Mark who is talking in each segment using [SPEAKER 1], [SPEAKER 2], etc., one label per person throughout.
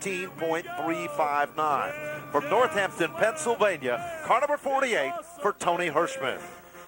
[SPEAKER 1] 17.359. From Northampton, Pennsylvania, car number 48 for Tony Hirschman.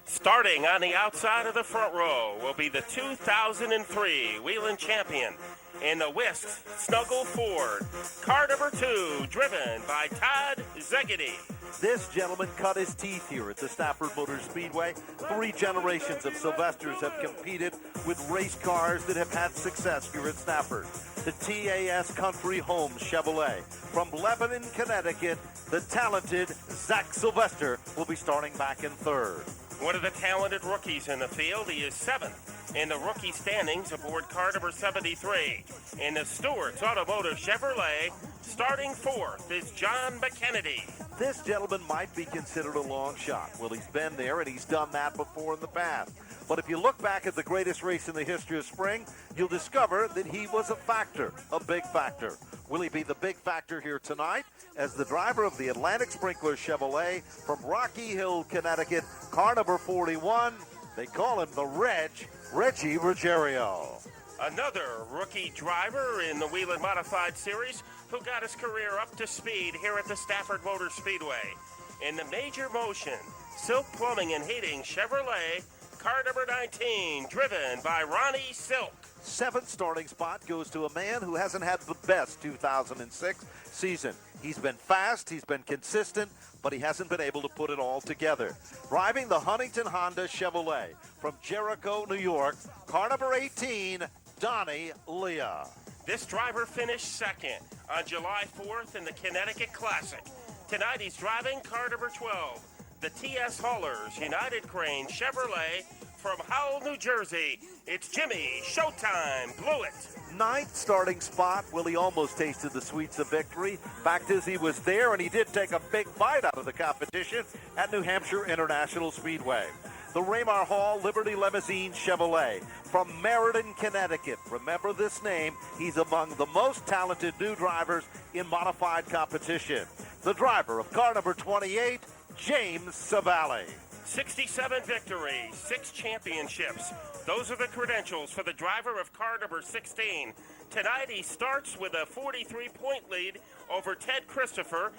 [SPEAKER 2] Starting on the outside of the front row will be the 2003 Whelen champion in the Whisk Snuggle Ford. Car number 2, driven by Todd Zegedy.
[SPEAKER 1] This gentleman cut his teeth here at the Stafford Motor Speedway. 3 generations of Sylvesters have competed with race cars that have had success here at Stafford. The TAS Country Homes Chevrolet. From Lebanon, Connecticut, the talented Zach Sylvester will be starting back in 3rd.
[SPEAKER 2] One of the talented rookies in the field. He is 7th in the rookie standings aboard car number 73. In the Stewart's Automotive Chevrolet, starting 4th is John McKennedy.
[SPEAKER 1] This gentleman might be considered a long shot. Well, he's been there and he's done that before in the past. But if you look back at the greatest race in the history of spring, you'll discover that he was a factor, a big factor. Will he be the big factor here tonight as the driver of the Atlantic Sprinkler Chevrolet from Rocky Hill, Connecticut, car number 41? They call him the Reggie Ruggiero.
[SPEAKER 2] Another rookie driver in the Whelen Modified Series who got his career up to speed here at the Stafford Motor Speedway. In the Major Motion Silk Plumbing and Heating Chevrolet, car number 19, driven by Ronnie Silk.
[SPEAKER 1] 7th starting spot goes to a man who hasn't had the best 2006 season. He's been fast, he's been consistent, but he hasn't been able to put it all together. Driving the Huntington Honda Chevrolet from Jericho, New York, car number 18, Donnie Leah.
[SPEAKER 2] This driver finished 2nd on July 4th in the Connecticut Classic. Tonight he's driving car number 12, the TS Haulers United Crane Chevrolet from Howell, New Jersey. It's Jimmy Showtime Blewett.
[SPEAKER 1] 9th starting spot. Willie almost tasted the sweets of victory. Fact is, he was there, and he did take a big bite out of the competition at New Hampshire International Speedway. The Raymar Hall Liberty Limousine Chevrolet from Meriden, Connecticut. Remember this name. He's among the most talented new drivers in modified competition. The driver of car number 28, James Civali.
[SPEAKER 2] 67 victories, 6 championships. Those are the credentials for the driver of car number 16. Tonight he starts with a 43-point lead over Ted Christopher.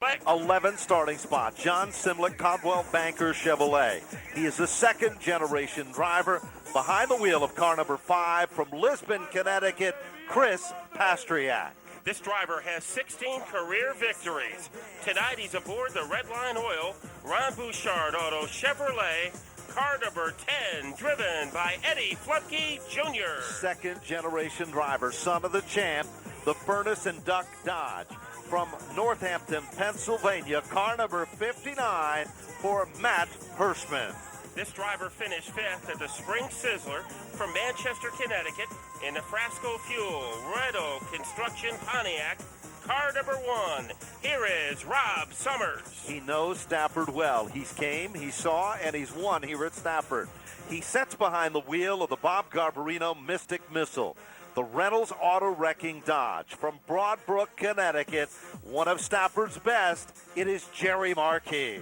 [SPEAKER 1] 11th starting spot, John Simlick, Caldwell Banker Chevrolet. He is the 2nd generation driver behind the wheel of car number 5 from Lisbon, Connecticut, Chris Pastriak.
[SPEAKER 2] This driver has 16 career victories. Tonight he's aboard the Redline Oil Ron Bouchard Auto Chevrolet, car number 10, driven by Eddie Flutke Jr.
[SPEAKER 1] 2nd generation driver, son of the champ, the Furnace and Duck Dodge. From Northampton, Pennsylvania, car number 59 for Matt Hirschman.
[SPEAKER 2] This driver finished 5th at the Spring Sizzler from Manchester, Connecticut in the Frasco Fuel Red Oak Construction Pontiac, car number 1. Here is Rob Summers.
[SPEAKER 1] He knows Stafford well. He's came, he saw, and he's won here at Stafford. He sits behind the wheel of the Bob Garbarino Mystic Missile. The Reynolds Auto Wrecking Dodge from Broadbrook, Connecticut. One of Stafford's best, it is Jerry Markey.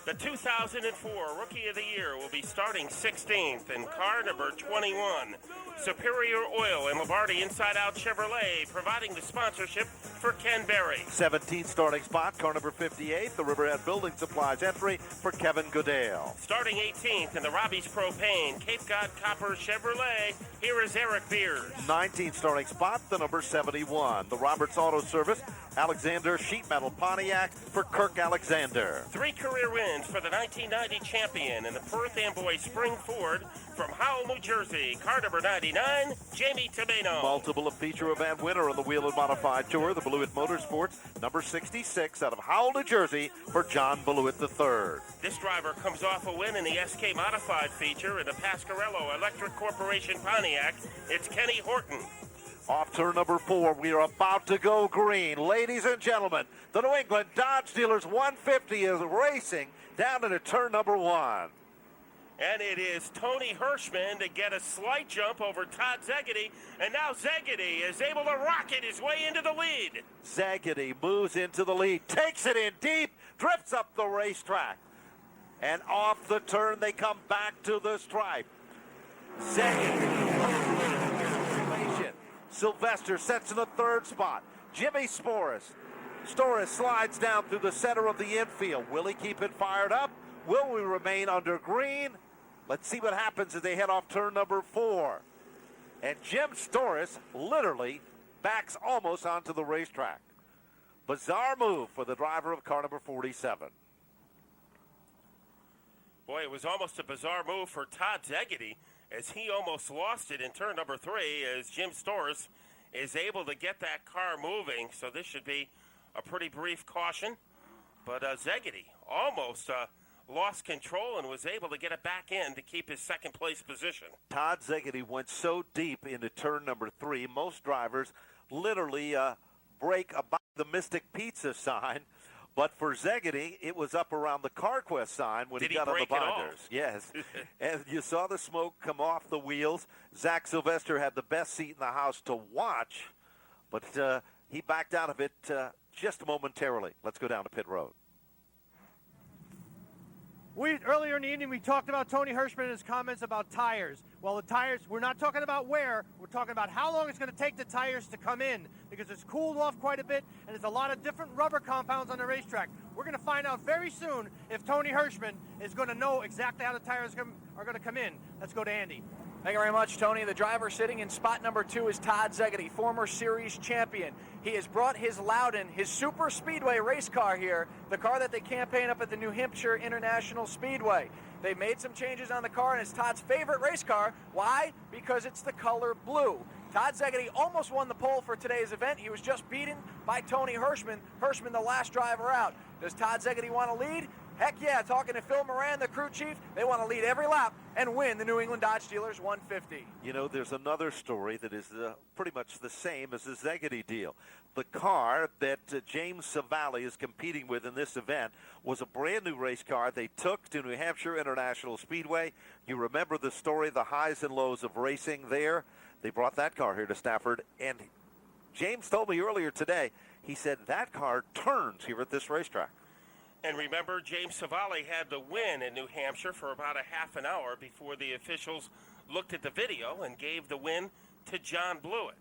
[SPEAKER 2] The 2004 Rookie of the Year will be starting 16th in car number 21. Superior Oil and Lombardi Inside Out Chevrolet providing the sponsorship for Ken Berry.
[SPEAKER 1] 17th starting spot, car number 58, the Riverhead Building Supplies entry for Kevin Goodale.
[SPEAKER 2] Starting 18th in the Robbie's Propane Cape Cod Copper Chevrolet, here is Eric Beers.
[SPEAKER 1] 19th starting spot, the number 71, the Roberts Auto Service Alexander Sheet Metal Pontiac for Kirk Alexander.
[SPEAKER 2] 3 career wins for the 1990 champion in the Perth Amboy Spring Ford from Howell, New Jersey, car number 99, Jamie Tomeno.
[SPEAKER 1] Multiple feature event winner on the Whelen Modified Tour, the Blewett Motorsports, number 66 out of Howell, New Jersey for John Blewett III.
[SPEAKER 2] This driver comes off a win in the SK Modified feature in the Pasquarello Electric Corporation Pontiac. It's Kenny Horton.
[SPEAKER 1] Off turn number 4, we are about to go green. Ladies and gentlemen, the New England Dodge Dealers 150 is racing down into turn number 1.
[SPEAKER 2] And it is Tony Hirschman to get a slight jump over Todd Zegedy. And now Zegedy is able to rocket his way into the lead.
[SPEAKER 1] Zegedy moves into the lead, takes it in deep, drifts up the racetrack. And off the turn, they come back to the stripe. Zegedy. Sylvester sets in the 3rd spot. Jimmy Storis slides down through the center of the infield. Will he keep it fired up? Will we remain under green? Let's see what happens as they head off turn number 4. And Jim Storis literally backs almost onto the racetrack. Bizarre move for the driver of car number 47.
[SPEAKER 2] Boy, it was almost a bizarre move for Todd Szegedy as he almost lost it in turn number 3 as Jim Storis is able to get that car moving. So this should be a pretty brief caution. But Szegedy almost lost control and was able to get it back in to keep his second place position.
[SPEAKER 1] Todd Szegedy went so deep into turn number 3. Most drivers literally break about the Mystic Pizza sign. But for Szegedy, it was up around the CarQuest sign when he got on the binders. Yes. And you saw the smoke come off the wheels. Zach Sylvester had the best seat in the house to watch, but he backed out of it just momentarily. Let's go down to pit road.
[SPEAKER 3] Earlier in the evening, we talked about Tony Hirschman and his comments about tires. Well, the tires, we're not talking about wear. We're talking about how long it's going to take the tires to come in because it's cooled off quite a bit, and there's a lot of different rubber compounds on the racetrack. We're going to find out very soon if Tony Hirschman is going to know exactly how the tires are going to come in. Let's go to Andy.
[SPEAKER 4] Thank you very much, Tony. The driver sitting in spot number 2 is Todd Szegedy, former series champion. He has brought his Loudon, his super speedway race car here, the car that they campaign up at the New Hampshire International Speedway. They've made some changes on the car, and it's Todd's favorite race car. Why? Because it's the color blue. Todd Szegedy almost won the pole for today's event. He was just beaten by Tony Hirschman. Hirschman, the last driver out. Does Todd Szegedy want to lead? Heck yeah, talking to Phil Moran, the crew chief, they want to lead every lap and win the New England Dodge Dealers 150.
[SPEAKER 1] You know, there's another story that is pretty much the same as the Szegedy deal. The car that James Civali is competing with in this event was a brand new race car they took to New Hampshire International Speedway. You remember the story, the highs and lows of racing there. They brought that car here to Stafford, and James told me earlier today, he said that car turns here at this racetrack.
[SPEAKER 2] And remember, James Civali had the win in New Hampshire for about a half an hour before the officials looked at the video and gave the win to John Blewett.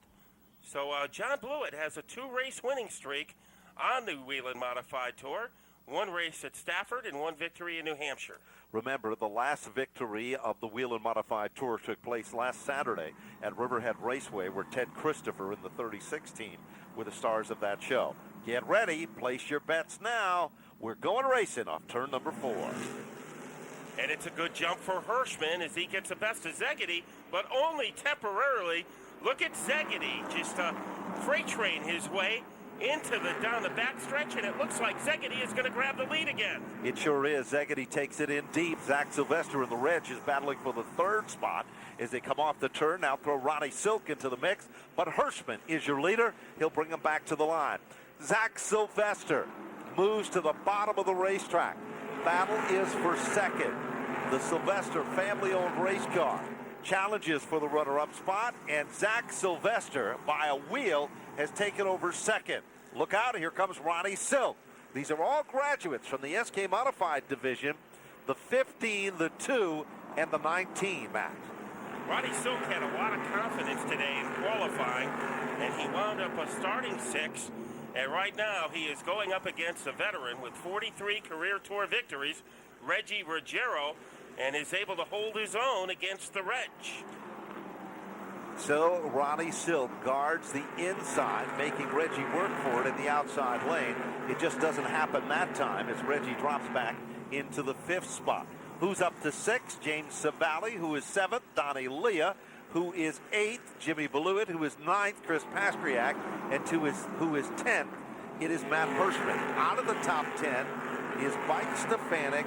[SPEAKER 2] So John Blewett has a 2-race winning streak on the Whelen Modified Tour, 1 race at Stafford and 1 victory in New Hampshire.
[SPEAKER 1] Remember, the last victory of the Whelen Modified Tour took place last Saturday at Riverhead Raceway, where Ted Christopher in the 36 team were the stars of that show. Get ready, place your bets now. We're going racing off turn number 4.
[SPEAKER 2] And it's a good jump for Hirschman as he gets the best of Szegedy, but only temporarily. Look at Szegedy just freight train his way down the backstretch, and it looks like Szegedy is going to grab the lead again.
[SPEAKER 1] It sure is. Szegedy takes it in deep. Zach Sylvester in the Reg is battling for the 3rd spot as they come off the turn. Now throw Ronnie Silk into the mix, but Hirschman is your leader. He'll bring him back to the line. Zach Sylvester moves to the bottom of the racetrack. Battle is for 2nd. The Sylvester family-owned race car challenges for the runner-up spot, and Zach Sylvester, by a wheel, has taken over 2nd. Look out, here comes Ronnie Silk. These are all graduates from the SK Modified division, the 15, the 2, and the 19, Matt.
[SPEAKER 2] Ronnie Silk had a lot of confidence today in qualifying, and he wound up a starting 6. And right now, he is going up against a veteran with 43 career tour victories, Reggie Ruggiero, and is able to hold his own against the Reg.
[SPEAKER 1] So Ronnie Silk guards the inside, making Reggie work for it in the outside lane. It just doesn't happen that time as Reggie drops back into the 5th spot. Who's up to 6th? James Civali, who is 7th. Donnie Leah, who is 8th. Jimmy Blewett, who is 9th. Chris Pastriak, and who is 10th. It is Matt Hirschman. Out of the top 10 is Mike Stefanik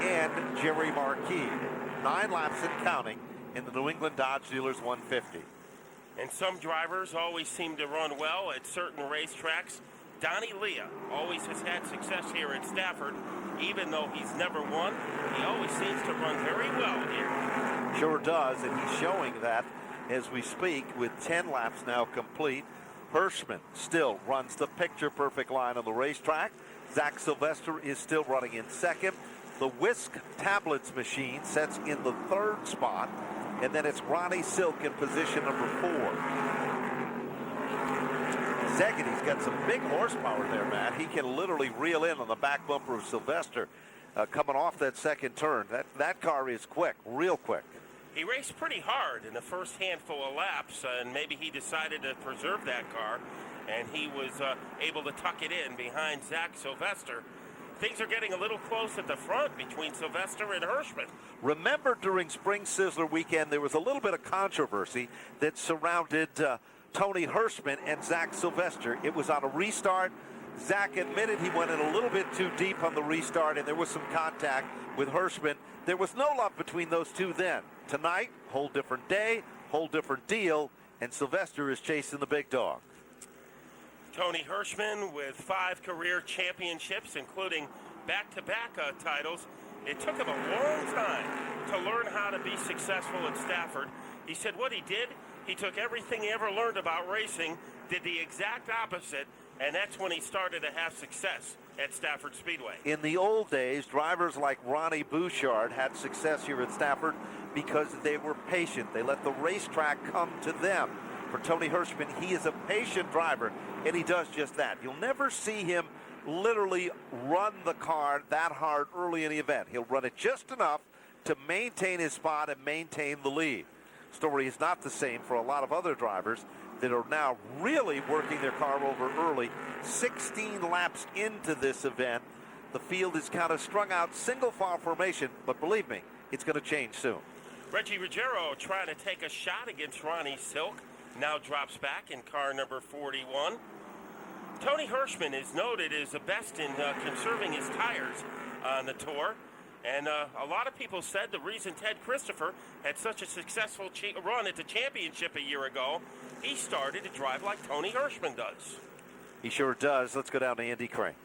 [SPEAKER 1] and Jerry Marquis. 9 laps and counting in the New England Dodge Dealers 150.
[SPEAKER 2] And some drivers always seem to run well at certain racetracks. Donnie Leah always has had success here at Stafford. Even though he's never won, he always seems to run very well here.
[SPEAKER 1] Sure does, and he's showing that as we speak with 10 laps now complete. Hirschman still runs the picture-perfect line on the racetrack. Zach Sylvester is still running in 2nd. The Whisk Tablets machine sets in the 3rd spot, and then it's Ronnie Silk in position number 4. Zegady's got some big horsepower there, Matt. He can literally reel in on the back bumper of Sylvester coming off that second turn. That car is quick, real quick.
[SPEAKER 2] He raced pretty hard in the first handful of laps, and maybe he decided to preserve that car, and he was able to tuck it in behind Zach Sylvester. Things are getting a little close at the front between Sylvester and Hirschman.
[SPEAKER 1] Remember, during Spring Sizzler weekend, there was a little bit of controversy that surrounded Tony Hirschman and Zach Sylvester. It was on a restart. Zach admitted he went in a little bit too deep on the restart, and there was some contact with Hirschman. There was no love between those two then. Tonight, whole different day, whole different deal, and Sylvester is chasing the big dog.
[SPEAKER 2] Tony Hirschman with 5 career championships, including back-to-back titles. It took him a long time to learn how to be successful at Stafford. He said what he did, he took everything he ever learned about racing, did the exact opposite, and that's when he started to have success at Stafford Speedway.
[SPEAKER 1] In the old days, drivers like Ronnie Bouchard had success here at Stafford because they were patient. They let the racetrack come to them. For Tony Hirschman, he is a patient driver, and he does just that. You'll never see him literally run the car that hard early in the event. He'll run it just enough to maintain his spot and maintain the lead. Story is not the same for a lot of other drivers that are now really working their car over early. 16 laps into this event, the field is kind of strung out single file formation, but believe me, it's going to change soon.
[SPEAKER 2] Reggie Ruggiero trying to take a shot against Ronnie Silk. Now drops back in car number 41. Tony Hirschman is noted as the best in conserving his tires on the tour. And a lot of people said the reason Ted Christopher had such a successful run at the championship a year ago, he started to drive like Tony Hirschman does.
[SPEAKER 1] He sure does. Let's go down to Andy Crane.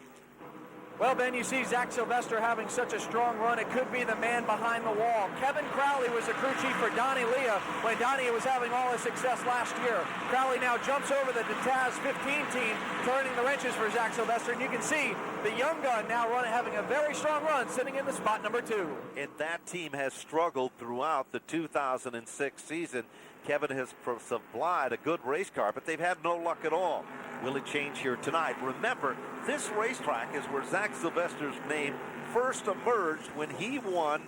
[SPEAKER 4] Well, Ben, you see Zach Sylvester having such a strong run, it could be the man behind the wall. Kevin Crowley was the crew chief for Donnie Leah when Donnie was having all his success last year. Crowley now jumps over the DeTaz 15 team, turning the wrenches for Zach Sylvester, and you can see the young gun now having a very strong run, sitting in the spot number 2.
[SPEAKER 1] And that team has struggled throughout the 2006 season. Kevin has supplied a good race car, but they've had no luck at all. Will it change here tonight? Remember, this racetrack is where Zach Sylvester's name first emerged when he won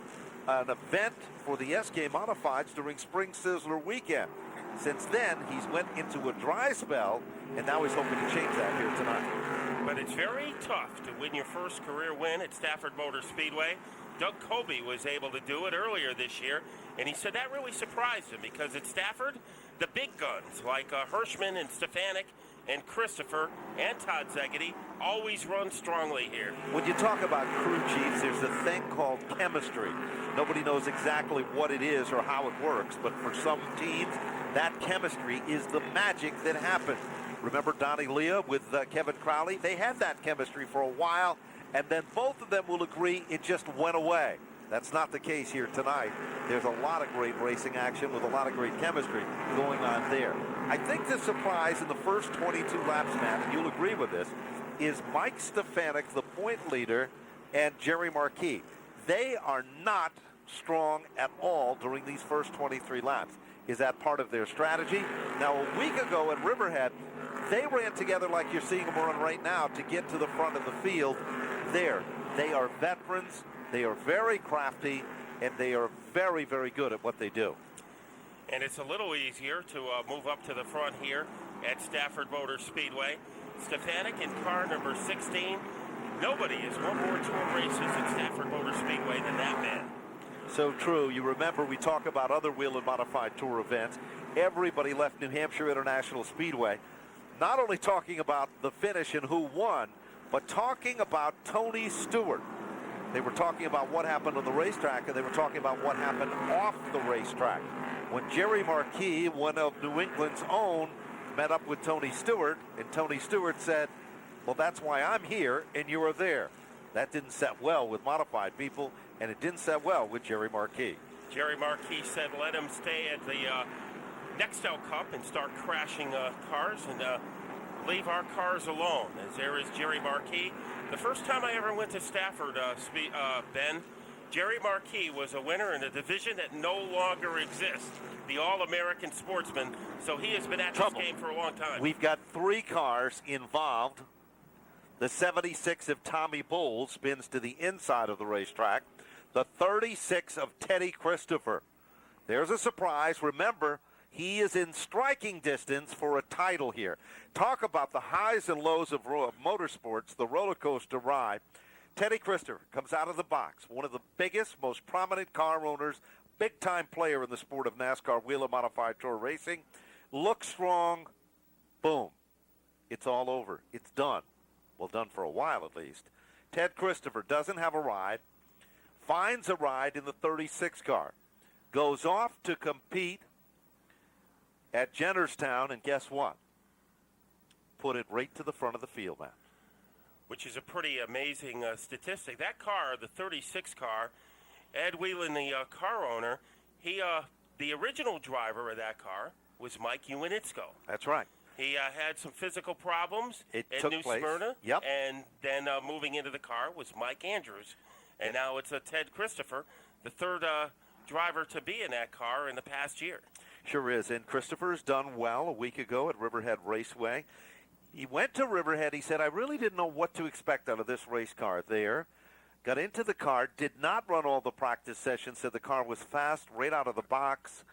[SPEAKER 1] an event for the SK Modifieds during Spring Sizzler weekend. Since then, he's went into a dry spell, and now he's hoping to change that here tonight.
[SPEAKER 2] But it's very tough to win your first career win at Stafford Motor Speedway. Doug Colby was able to do it earlier this year, and he said that really surprised him because at Stafford, the big guns like Hirschman and Stefanik and Christopher and Todd Zegedy always run strongly here.
[SPEAKER 1] When you talk about crew chiefs, there's a thing called chemistry. Nobody knows exactly what it is or how it works, but for some teams, that chemistry is the magic that happens. Remember Donnie Leah with Kevin Crowley? They had that chemistry for a while, and then both of them will agree it just went away. That's not the case here tonight. There's a lot of great racing action with a lot of great chemistry going on there. I think the surprise in the first 22 laps, Matt, and you'll agree with this, is Mike Stefanik, the point leader, and Jerry Marquis. They are not strong at all during these first 23 laps. Is that part of their strategy? Now, a week ago at Riverhead, they ran together like you're seeing them run right now to get to the front of the field. There, they are veterans. They are very crafty, and they are very, very good at what they do.
[SPEAKER 2] And it's a little easier to move up to the front here at Stafford Motor Speedway. Stefanik in car number 16. Nobody has won more tour races at Stafford Motor Speedway than that man.
[SPEAKER 1] So true. You remember we talk about other Whelen Modified Tour events. Everybody left New Hampshire International Speedway not only talking about the finish and who won, but talking about Tony Stewart. They were talking about what happened on the racetrack, and they were talking about what happened off the racetrack. When Jerry Marquis, one of New England's own, met up with Tony Stewart, and Tony Stewart said, well, that's why I'm here, and you are there. That didn't set well with modified people, and it didn't set well with Jerry Marquis.
[SPEAKER 2] Jerry Marquis said let him stay at the Nextel Cup and start crashing cars and leave our cars alone. As there is Jerry Marquis. The first time I ever went to Stafford, Ben, Jerry Marquis was a winner in a division that no longer exists, the All-American Sportsman, so he has been at this game for a long time.
[SPEAKER 1] We've got 3 cars involved. The 76 of Tommy Bull spins to the inside of the racetrack. The 36 of Teddy Christopher. There's a surprise. Remember, he is in striking distance for a title here. Talk about the highs and lows of motorsports, the roller coaster ride. Teddy Christopher comes out of the box, one of the biggest, most prominent car owners, big-time player in the sport of NASCAR Whelen Modified Tour Racing. Looks strong. Boom. It's all over. It's done. Well, done for a while at least. Ted Christopher doesn't have a ride, finds a ride in the 36 car, goes off to compete at Jennerstown, and guess what? Put it right to the front of the field, man.
[SPEAKER 2] Which is a pretty amazing statistic. That car, the 36 car, Ed Whelen, the car owner, the original driver of that car was Mike Iwanitzko.
[SPEAKER 1] That's right.
[SPEAKER 2] He had some physical problems
[SPEAKER 1] at
[SPEAKER 2] New Smyrna.
[SPEAKER 1] Yep.
[SPEAKER 2] And then moving into the car was Mike Andrews. And now it's Ted Christopher, the third driver to be in that car in the past year.
[SPEAKER 1] Sure is. And Christopher's done well a week ago at Riverhead Raceway. He went to Riverhead. He said, I really didn't know what to expect out of this race car there. Got into the car, did not run all the practice sessions, said the car was fast right out of the box,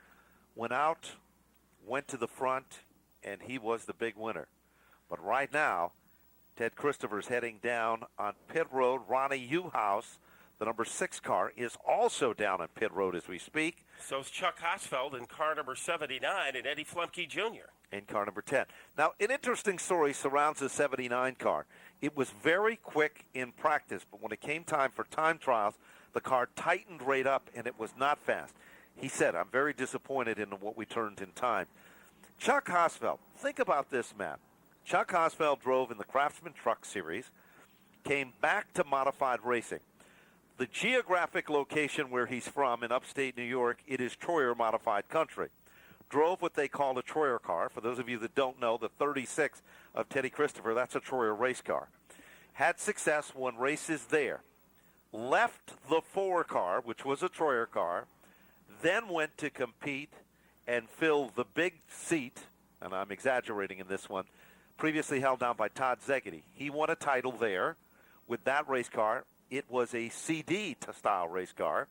[SPEAKER 1] went out, went to the front, and he was the big winner. But right now, Ted Christopher's heading down on pit road. Ronnie Uhouse, the number 6 car, is also down on pit road as we speak.
[SPEAKER 2] So is Chuck Hosfeld in car number 79 and Eddie Flemke Jr.
[SPEAKER 1] in car number 10. Now, an interesting story surrounds the 79 car. It was very quick in practice, but when it came time for time trials, the car tightened right up, and it was not fast. He said, I'm very disappointed in what we turned in time. Chuck Hosfeld, think about this, Matt. Chuck Hosfeld drove in the Craftsman Truck Series, came back to modified racing. The geographic location where he's from in upstate New York, it is Troyer Modified Country. Drove what they call a Troyer car. For those of you that don't know, the 36 of Teddy Christopher, that's a Troyer race car. Had success, won races there. Left the 4 car, which was a Troyer car, then went to compete and fill the big seat, and I'm exaggerating in this one, previously held down by Todd Zegedy. He won a title there with that race car. It was a CD-style race car.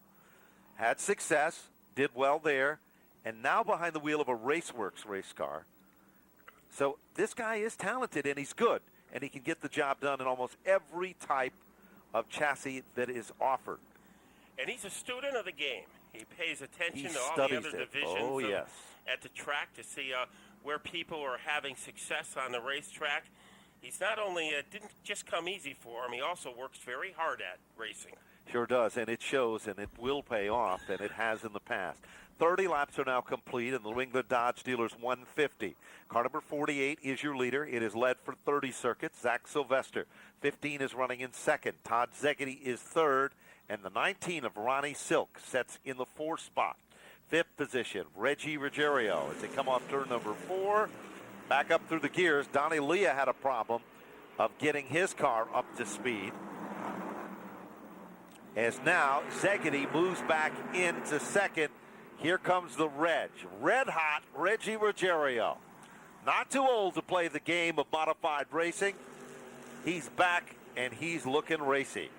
[SPEAKER 1] Had success, did well there, and now behind the wheel of a Raceworks race car. So this guy is talented, and he's good, and he can get the job done in almost every type of chassis that is offered.
[SPEAKER 2] And he's a student of the game. He pays attention to all the other divisions at the track to see where people are having success on the racetrack. He's not only, it didn't just come easy for him, he also works very hard at racing.
[SPEAKER 1] Sure does, and it shows, and it will pay off, and it has in the past. 30 laps are now complete in the New England Dodge Dealers 150. Car number 48 is your leader. It is led for 30 circuits. Zach Sylvester. 15 is running in second. Todd Zegedy is third, and the 19 of Ronnie Silk sets in the 4th spot. 5th position, Reggie Ruggiero as they come off turn number 4. Back up through the gears. Donnie Leah had a problem of getting his car up to speed. As now Zegedy moves back into second. Here comes the Red hot Reggie Ruggiero. Not too old to play the game of modified racing. He's back and he's looking racy.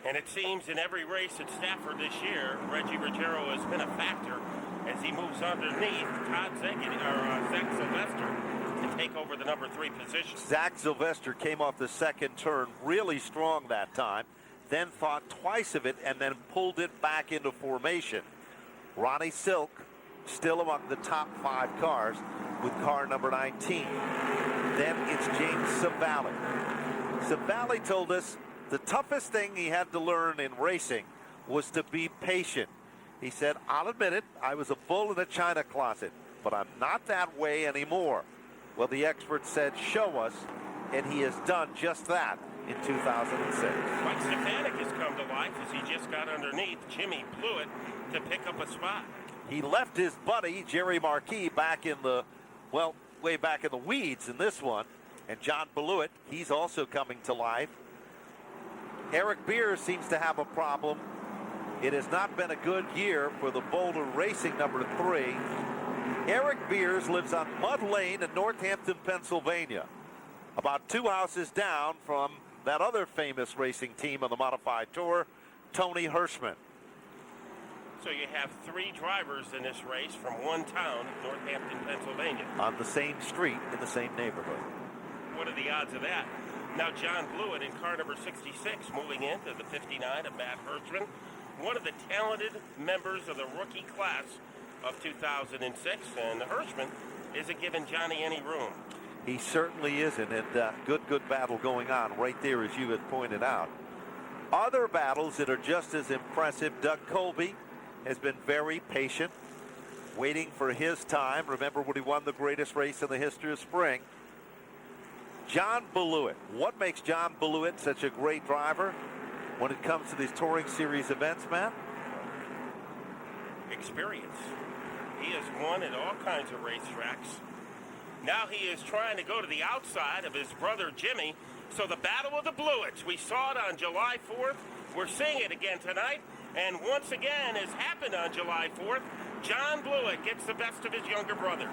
[SPEAKER 2] And it seems in every race at Stafford this year, Reggie Ruggiero has been a factor as he moves underneath Todd Zegedy, or Zach Sylvester to take over the number 3 position.
[SPEAKER 1] Zach Sylvester came off the second turn really strong that time, then thought twice of it and then pulled it back into formation. Ronnie Silk still among the top 5 cars with car number 19. Then it's James Civali. Civali told us the toughest thing he had to learn in racing was to be patient. He said, I'll admit it, I was a bull in a china closet, but I'm not that way anymore. Well, the expert said, show us, and he has done just that in 2006.
[SPEAKER 2] Mike Stefanik has come to life as he just got underneath Jimmy Blewett to pick up a spot.
[SPEAKER 1] He left his buddy, Jerry Marquis, back in the, well, way back in the weeds in this one. And John Blewett, he's also coming to life. Eric Beers seems to have a problem It has not been a good year for the Boulder Racing number 3. Eric Beers lives on Mud Lane in Northampton, Pennsylvania, about 2 houses down from that other famous racing team on the modified tour, Tony Hirschman.
[SPEAKER 2] So you have 3 drivers in this race from one town, Northampton, Pennsylvania.
[SPEAKER 1] On the same street in the same neighborhood.
[SPEAKER 2] What are the odds of that? Now John Blewett in car number 66 moving into the 59 of Matt Hirschman, one of the talented members of the rookie class of 2006, and Hirschman isn't giving Johnny any room.
[SPEAKER 1] He certainly isn't, and good battle going on right there, as you had pointed out. Other battles that are just as impressive. Doug Colby has been very patient, waiting for his time. Remember when he won the greatest race in the history of spring. John Blewett. What makes John Blewett such a great driver when it comes to these Touring Series events, Matt?
[SPEAKER 2] Experience. He has won at all kinds of racetracks. Now he is trying to go to the outside of his brother Jimmy. So the battle of the Blewetts, we saw it on July 4th. We're seeing it again tonight. And once again, as happened on July 4th, John Blewett gets the best of his younger brother.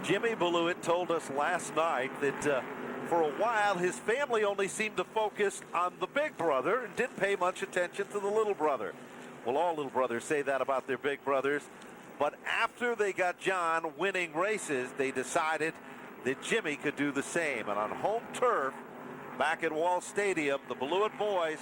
[SPEAKER 1] Jimmy Blewett told us last night that for a while his family only seemed to focus on the big brother and didn't pay much attention to the little brother. Well, all little brothers say that about their big brothers. But after they got John winning races, they decided that Jimmy could do the same. And on home turf, back at Wall Stadium, the Blewett boys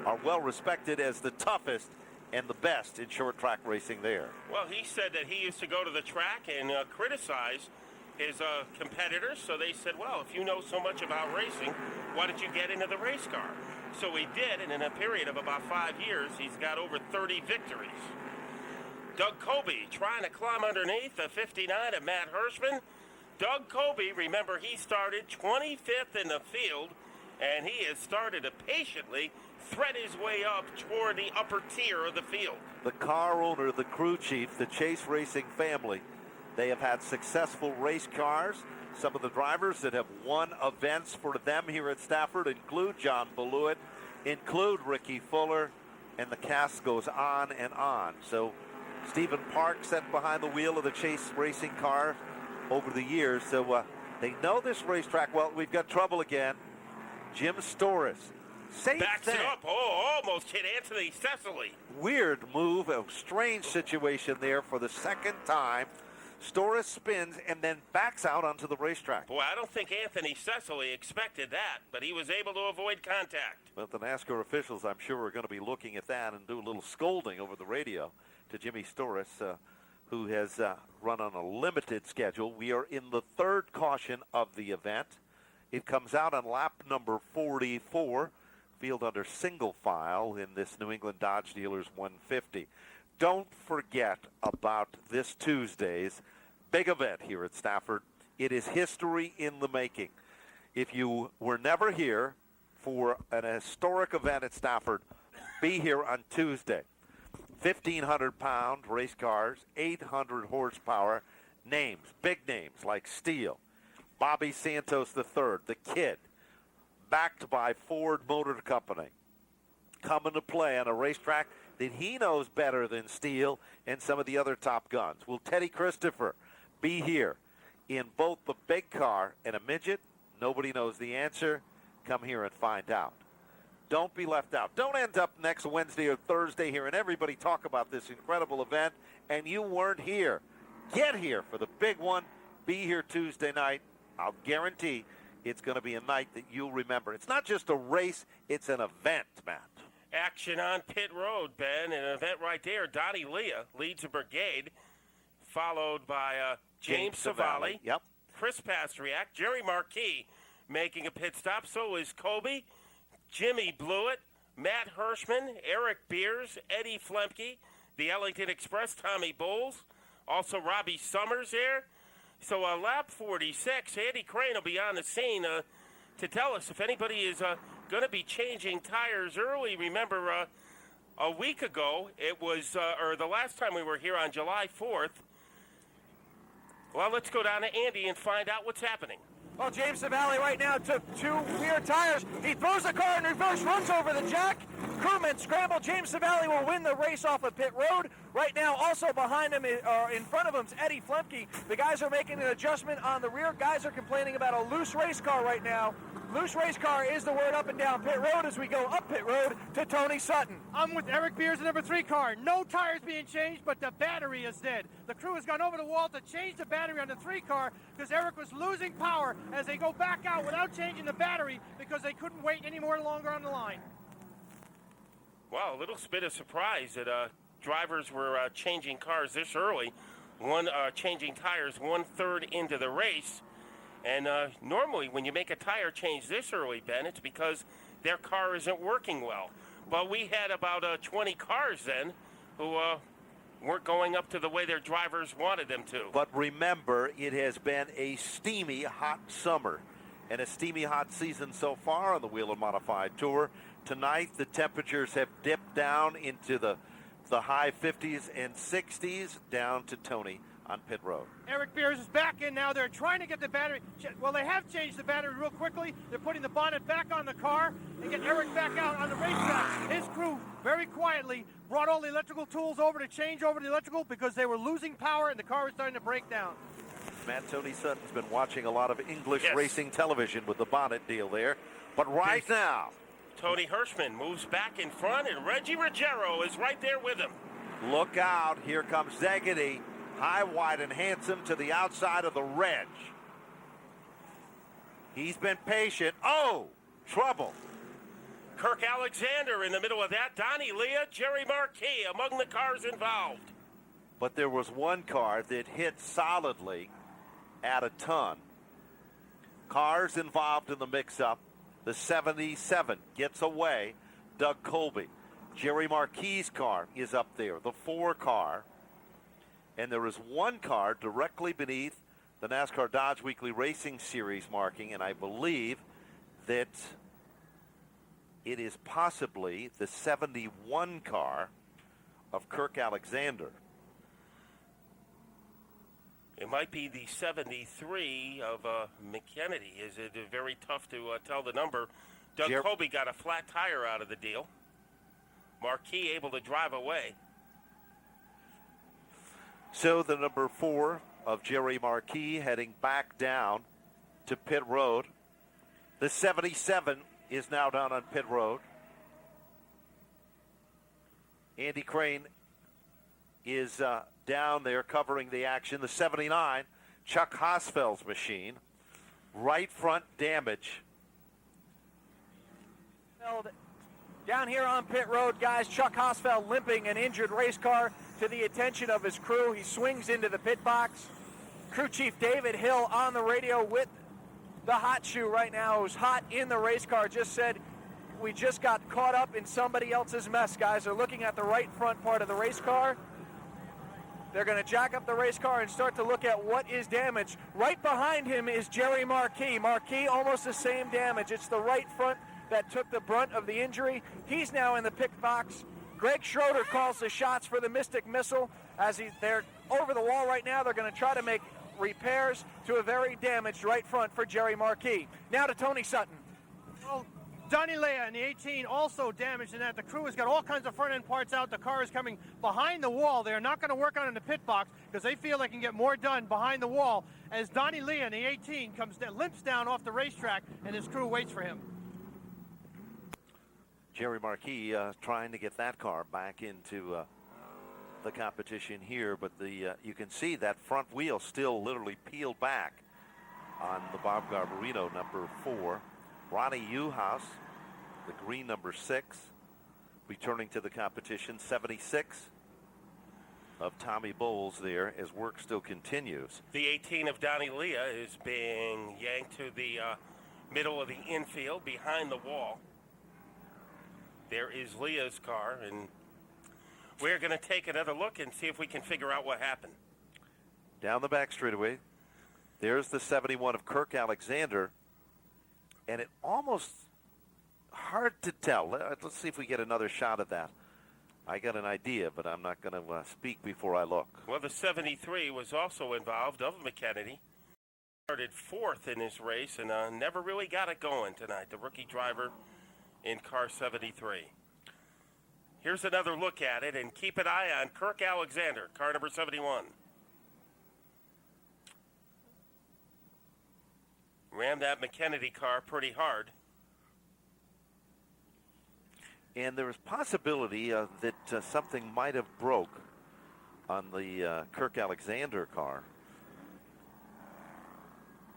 [SPEAKER 1] are well respected as the toughest and the best in short track racing there.
[SPEAKER 2] Well, he said that he used to go to the track and criticize his competitors. So they said, well, if you know so much about racing, why don't you get into the race car? So he did, and in a period of about 5 years, he's got over 30 victories. Doug Colby trying to climb underneath the 59 of Matt Hirschman. Doug Colby, remember, he started 25th in the field, and he has started to patiently thread his way up toward the upper tier of the field.
[SPEAKER 1] The car owner, the crew chief, the Chase Racing family, they have had successful race cars. Some of the drivers that have won events for them here at Stafford include John Blewett, include Ricky Fuller, and the cast goes on and on. So Stephen Park sat behind the wheel of the Chase Racing car over the years. So they know this racetrack well. We've got trouble again. Jim Storris. Same
[SPEAKER 2] Backs
[SPEAKER 1] thing.
[SPEAKER 2] it up. Oh, almost hit Anthony Civali.
[SPEAKER 1] Weird move, a strange situation there for the second time. Storris spins and then backs out onto the racetrack.
[SPEAKER 2] Boy, I don't think Anthony Civali expected that, but he was able to avoid contact.
[SPEAKER 1] But the NASCAR officials, I'm sure, are going to be looking at that and do a little scolding over the radio to Jimmy Storris, who has run on a limited schedule. We are in the third caution of the event. It comes out on lap number 44, field under single file in this New England Dodge Dealers 150. Don't forget about this Tuesday's big event here at Stafford. It is history in the making. If you were never here for an historic event at Stafford, be here on Tuesday. 1,500-pound race cars, 800 horsepower, names, big names like Steele, Bobby Santos III, the Kid, backed by Ford Motor Company, come into play on a racetrack that he knows better than Steele and some of the other top guns. Will Teddy Christopher be here in both the big car and a midget? Nobody knows the answer. Come here and find out. Don't be left out. Don't end up next Wednesday or Thursday hearing everybody talk about this incredible event and you weren't here. Get here for the big one. Be here Tuesday night. I'll guarantee it's going to be a night that you'll remember. It's not just a race, it's an event, Matt.
[SPEAKER 2] Action on pit road, Ben. An event right there. Donnie Leah leads a brigade, followed by James Civali.
[SPEAKER 1] Yep.
[SPEAKER 2] Chris Pastriak, Jerry Marquis making a pit stop. So is Colby, Jimmy Blewett, Matt Hirschman, Eric Beers, Eddie Flemke, the Ellington Express, Tommy Bowles, also Robbie Summers there. So lap 46, Andy Crane will be on the scene to tell us if anybody is going to be changing tires early. Remember, a week ago, it was, or the last time we were here on July 4th. Well, let's go down to Andy and find out what's happening.
[SPEAKER 4] Well, James Civali right now took 2 rear tires. He throws the car in reverse, runs over the jack. Crewmen scramble. James Civali will win the race off of pit road. Right now, also behind him, in front of him, is Eddie Flemke. The guys are making an adjustment on the rear. Guys are complaining about a loose race car right now. Loose race car is the word up and down pit road as we go up pit road to Tony Sutton.
[SPEAKER 3] I'm with Eric Beers, the number 3 car. No tires being changed, but the battery is dead. The crew has gone over the wall to change the battery on the 3 car because Eric was losing power as they go back out without changing the battery because they couldn't wait any more longer on the line.
[SPEAKER 2] Wow, a little bit of surprise that drivers were changing cars this early. Changing tires 1/3 into the race. And normally when you make a tire change this early, Ben, it's because their car isn't working well. But we had about 20 cars then who weren't going up to the way their drivers wanted them to.
[SPEAKER 1] But remember, it has been a steamy, hot summer and a steamy, hot season so far on the Whelen Modified Tour. Tonight, the temperatures have dipped down into the high 50s and 60s down to Tony on pit road.
[SPEAKER 3] Eric Beers is back in now. They're trying to get the battery. Well, they have changed the battery real quickly. They're putting the bonnet back on the car and get Eric back out on the racetrack. His crew very quietly brought all the electrical tools over to change over the electrical because they were losing power and the car was starting to break down.
[SPEAKER 1] Matt, Tony Sutton's been watching a lot of English
[SPEAKER 2] Yes.
[SPEAKER 1] racing television with the bonnet deal there. But right now,
[SPEAKER 2] Tony Hirschman moves back in front, and Reggie Ruggiero is right there with him.
[SPEAKER 1] look out. Here comes Zegedy. High, wide, and handsome to the outside of the Reg. He's been patient. Oh, trouble.
[SPEAKER 2] Kirk Alexander in the middle of that. Donnie Leah, Jerry Marquis among the cars involved.
[SPEAKER 1] But there was one car that hit solidly at a ton. Cars involved in the mix-up. The 77 gets away. Doug Colby. Jerry Marquis' car is up there, the 4 car. And there is one car directly beneath the NASCAR Dodge Weekly Racing Series marking, and I believe that it is possibly the 71 car of Kirk Alexander.
[SPEAKER 2] It might be the 73 of McKennedy. Is it very tough to tell the number? Doug Colby got a flat tire out of the deal. Marquis able to drive away.
[SPEAKER 1] So the number 4 of Jerry Marquis heading back down to pit road. The 77 is now down on pit road. Andy Crane is down there covering the action. The 79, Chuck Hosfeld's machine. Right front damage.
[SPEAKER 4] Down here on pit road, guys, Chuck Hosfeld limping an injured race car to the attention of his crew. He swings into the pit box. Crew Chief David Hill on the radio with the hot shoe right now, who's hot in the race car, just said, we just got caught up in somebody else's mess, guys. They're looking at the right front part of the race car. They're going to jack up the race car and start to look at what is damaged. Right behind him is Jerry Marquis. Marquis almost the same damage. It's the right front that took the brunt of the injury. He's now in the pit box. Greg Schroeder calls the shots for the Mystic Missile. They're over the wall right now. They're going to try to make repairs to a very damaged right front for Jerry Marquis. Now to Tony Sutton.
[SPEAKER 3] Well, Donnie Leah in the 18 also damaged in that. The crew has got all kinds of front-end parts out. The car is coming behind the wall. They're not going to work on it in the pit box because they feel they can get more done behind the wall as Donnie Leah in the 18 limps down off the racetrack and his crew waits for him.
[SPEAKER 1] Jerry Marquis trying to get that car back into the competition here, but you can see that front wheel still literally peeled back on the Bob Garbarino number 4. Ronnie Uhaus, the green number 6, returning to the competition. 76 of Tommy Bowles there as work still continues.
[SPEAKER 2] The 18 of Donnie Leah is being yanked to the middle of the infield behind the wall. There is Leah's car, and we're going to take another look and see if we can figure out what happened.
[SPEAKER 1] Down the back straightaway, there's the 71 of Kirk Alexander, and it almost hard to tell. Let's see if we get another shot at that. I got an idea, but I'm not going to speak before I look.
[SPEAKER 2] Well, the 73 was also involved of McKennedy. Started fourth in his race and never really got it going tonight, the rookie driver in car 73. Here's another look at it, and keep an eye on Kirk Alexander, car number 71. Rammed that McKennedy car pretty hard.
[SPEAKER 1] And there is possibility that something might have broke on the Kirk Alexander car.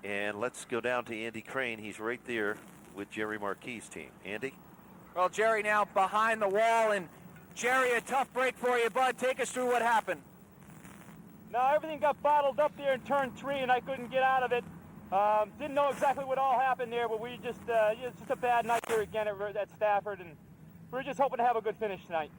[SPEAKER 1] And let's go down to Andy Crane. He's right there with Jerry Marquis' team. Andy?
[SPEAKER 4] Well, Jerry now behind the wall, and Jerry, a tough break for you, bud. Take us through what happened.
[SPEAKER 5] No, everything got bottled up there in turn 3, and I couldn't get out of it. Didn't know exactly what all happened there, but we just, it's just a bad night here again at Stafford, and we're just hoping to have a good finish tonight.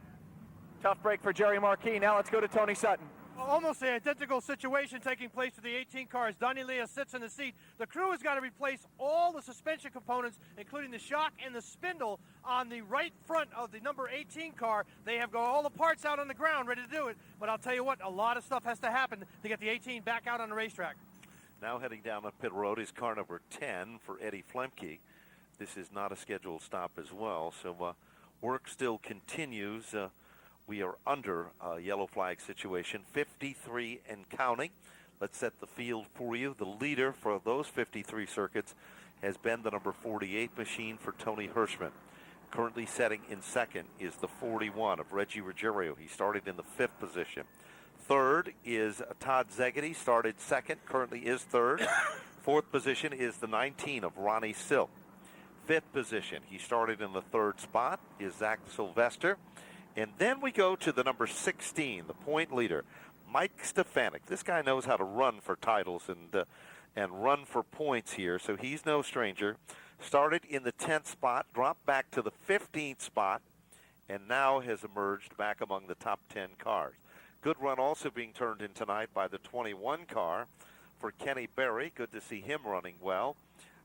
[SPEAKER 4] Tough break for Jerry Marquis. Now let's go to Tony Sutton.
[SPEAKER 3] Almost an identical situation taking place with the 18 cars. Donnie Leah sits in the seat. The crew has got to replace all the suspension components, including the shock and the spindle, on the right front of the number 18 car. They have got all the parts out on the ground ready to do it. But I'll tell you what, a lot of stuff has to happen to get the 18 back out on the racetrack.
[SPEAKER 1] Now heading down the pit road is car number 10 for Eddie Flemke. This is not a scheduled stop as well, so work still continues. We are under a yellow flag situation, 53 and counting. Let's set the field for you. The leader for those 53 circuits has been the number 48 machine for Tony Hirschman. Currently setting in second is the 41 of Reggie Ruggiero. He started in the 5th position. Third is Todd Zegedy, started second, currently is third. 4th position is the 19 of Ronnie Silk. 5th position, he started in the 3rd spot, is Zach Sylvester. And then we go to the number 16, the point leader, Mike Stefanik. This guy knows how to run for titles and run for points here, so he's no stranger. Started in the 10th spot, dropped back to the 15th spot, and now has emerged back among the top 10 cars. Good run also being turned in tonight by the 21 car for Kenny Berry. Good to see him running well.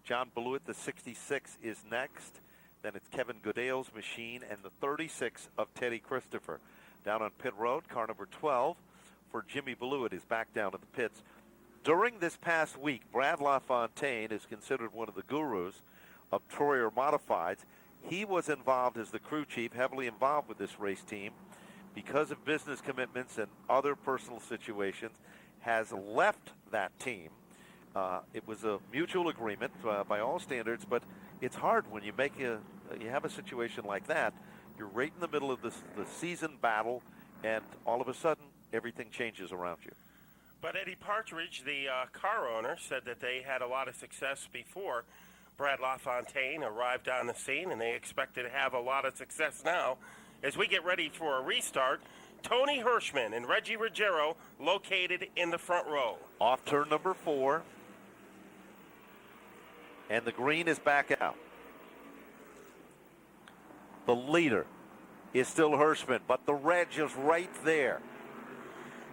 [SPEAKER 1] John Blewett, the 66, is next. Then it's Kevin Goodale's machine and the 36 of Teddy Christopher. Down on pit road, car number 12 for Jimmy Blewett is back down to the pits. During this past week, Brad LaFontaine is considered one of the gurus of Troyer Modifieds. He was involved as the crew chief, heavily involved with this race team. Because of business commitments and other personal situations, has left that team. It was a mutual agreement by all standards, but it's hard when you have a situation like that. You're right in the middle of the season battle, and all of a sudden, everything changes around you.
[SPEAKER 2] But Eddie Partridge, the car owner, said that they had a lot of success before Brad LaFontaine arrived on the scene, and they expected to have a lot of success now. As we get ready for a restart, Tony Hirschman and Reggie Ruggiero located in the front row.
[SPEAKER 1] Off turn number 4. And the green is back out. The leader is still Hirschman, but the red is right there.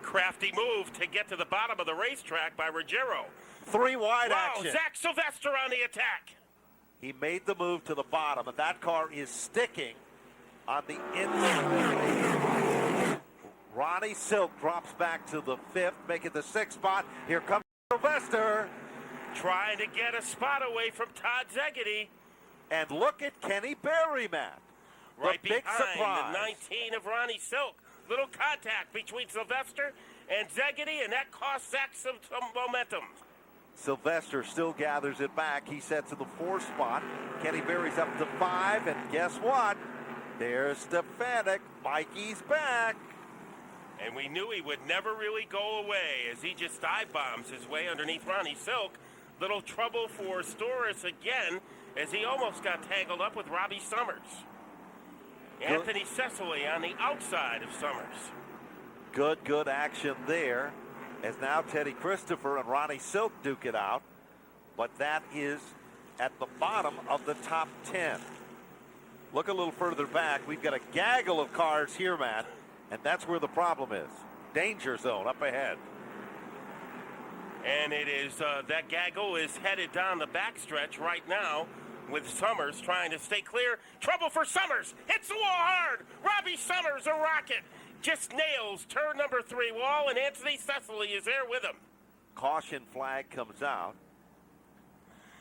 [SPEAKER 2] Crafty move to get to the bottom of the racetrack by Ruggiero.
[SPEAKER 1] 3 wide
[SPEAKER 2] Wow,
[SPEAKER 1] action.
[SPEAKER 2] Zach Sylvester on the attack.
[SPEAKER 1] He made the move to the bottom, and that car is sticking on the inside. Ronnie Silk drops back to the 5th, making the 6th spot. Here comes Sylvester.
[SPEAKER 2] Trying to get a spot away from Todd Zegedy.
[SPEAKER 1] And look at Kenny Berry, Matt.
[SPEAKER 2] Right
[SPEAKER 1] big
[SPEAKER 2] behind
[SPEAKER 1] surprise.
[SPEAKER 2] the 19 of Ronnie Silk. Little contact between Sylvester and Zegedy, and that cost Zach some momentum.
[SPEAKER 1] Sylvester still gathers it back. He sets in the 4th spot. Kenny Berry's up to 5, and guess what? There's Stefanik. Mikey's back.
[SPEAKER 2] And we knew he would never really go away as he just dive bombs his way underneath Ronnie Silk. Little trouble for Storis again as he almost got tangled up with Robbie Summers. Anthony Civali on the outside of Summers.
[SPEAKER 1] Good action there as now Teddy Christopher and Ronnie Silk duke it out. But that is at the bottom of the top 10. Look a little further back. We've got a gaggle of cars here, Matt, and that's where the problem is. Danger zone up ahead.
[SPEAKER 2] And it is, that gaggle is headed down the backstretch right now with Summers trying to stay clear. Trouble for Summers. Hits the wall hard. Robbie Summers, a rocket. Just nails turn number 3 wall, and Anthony Civali is there with him.
[SPEAKER 1] Caution flag comes out.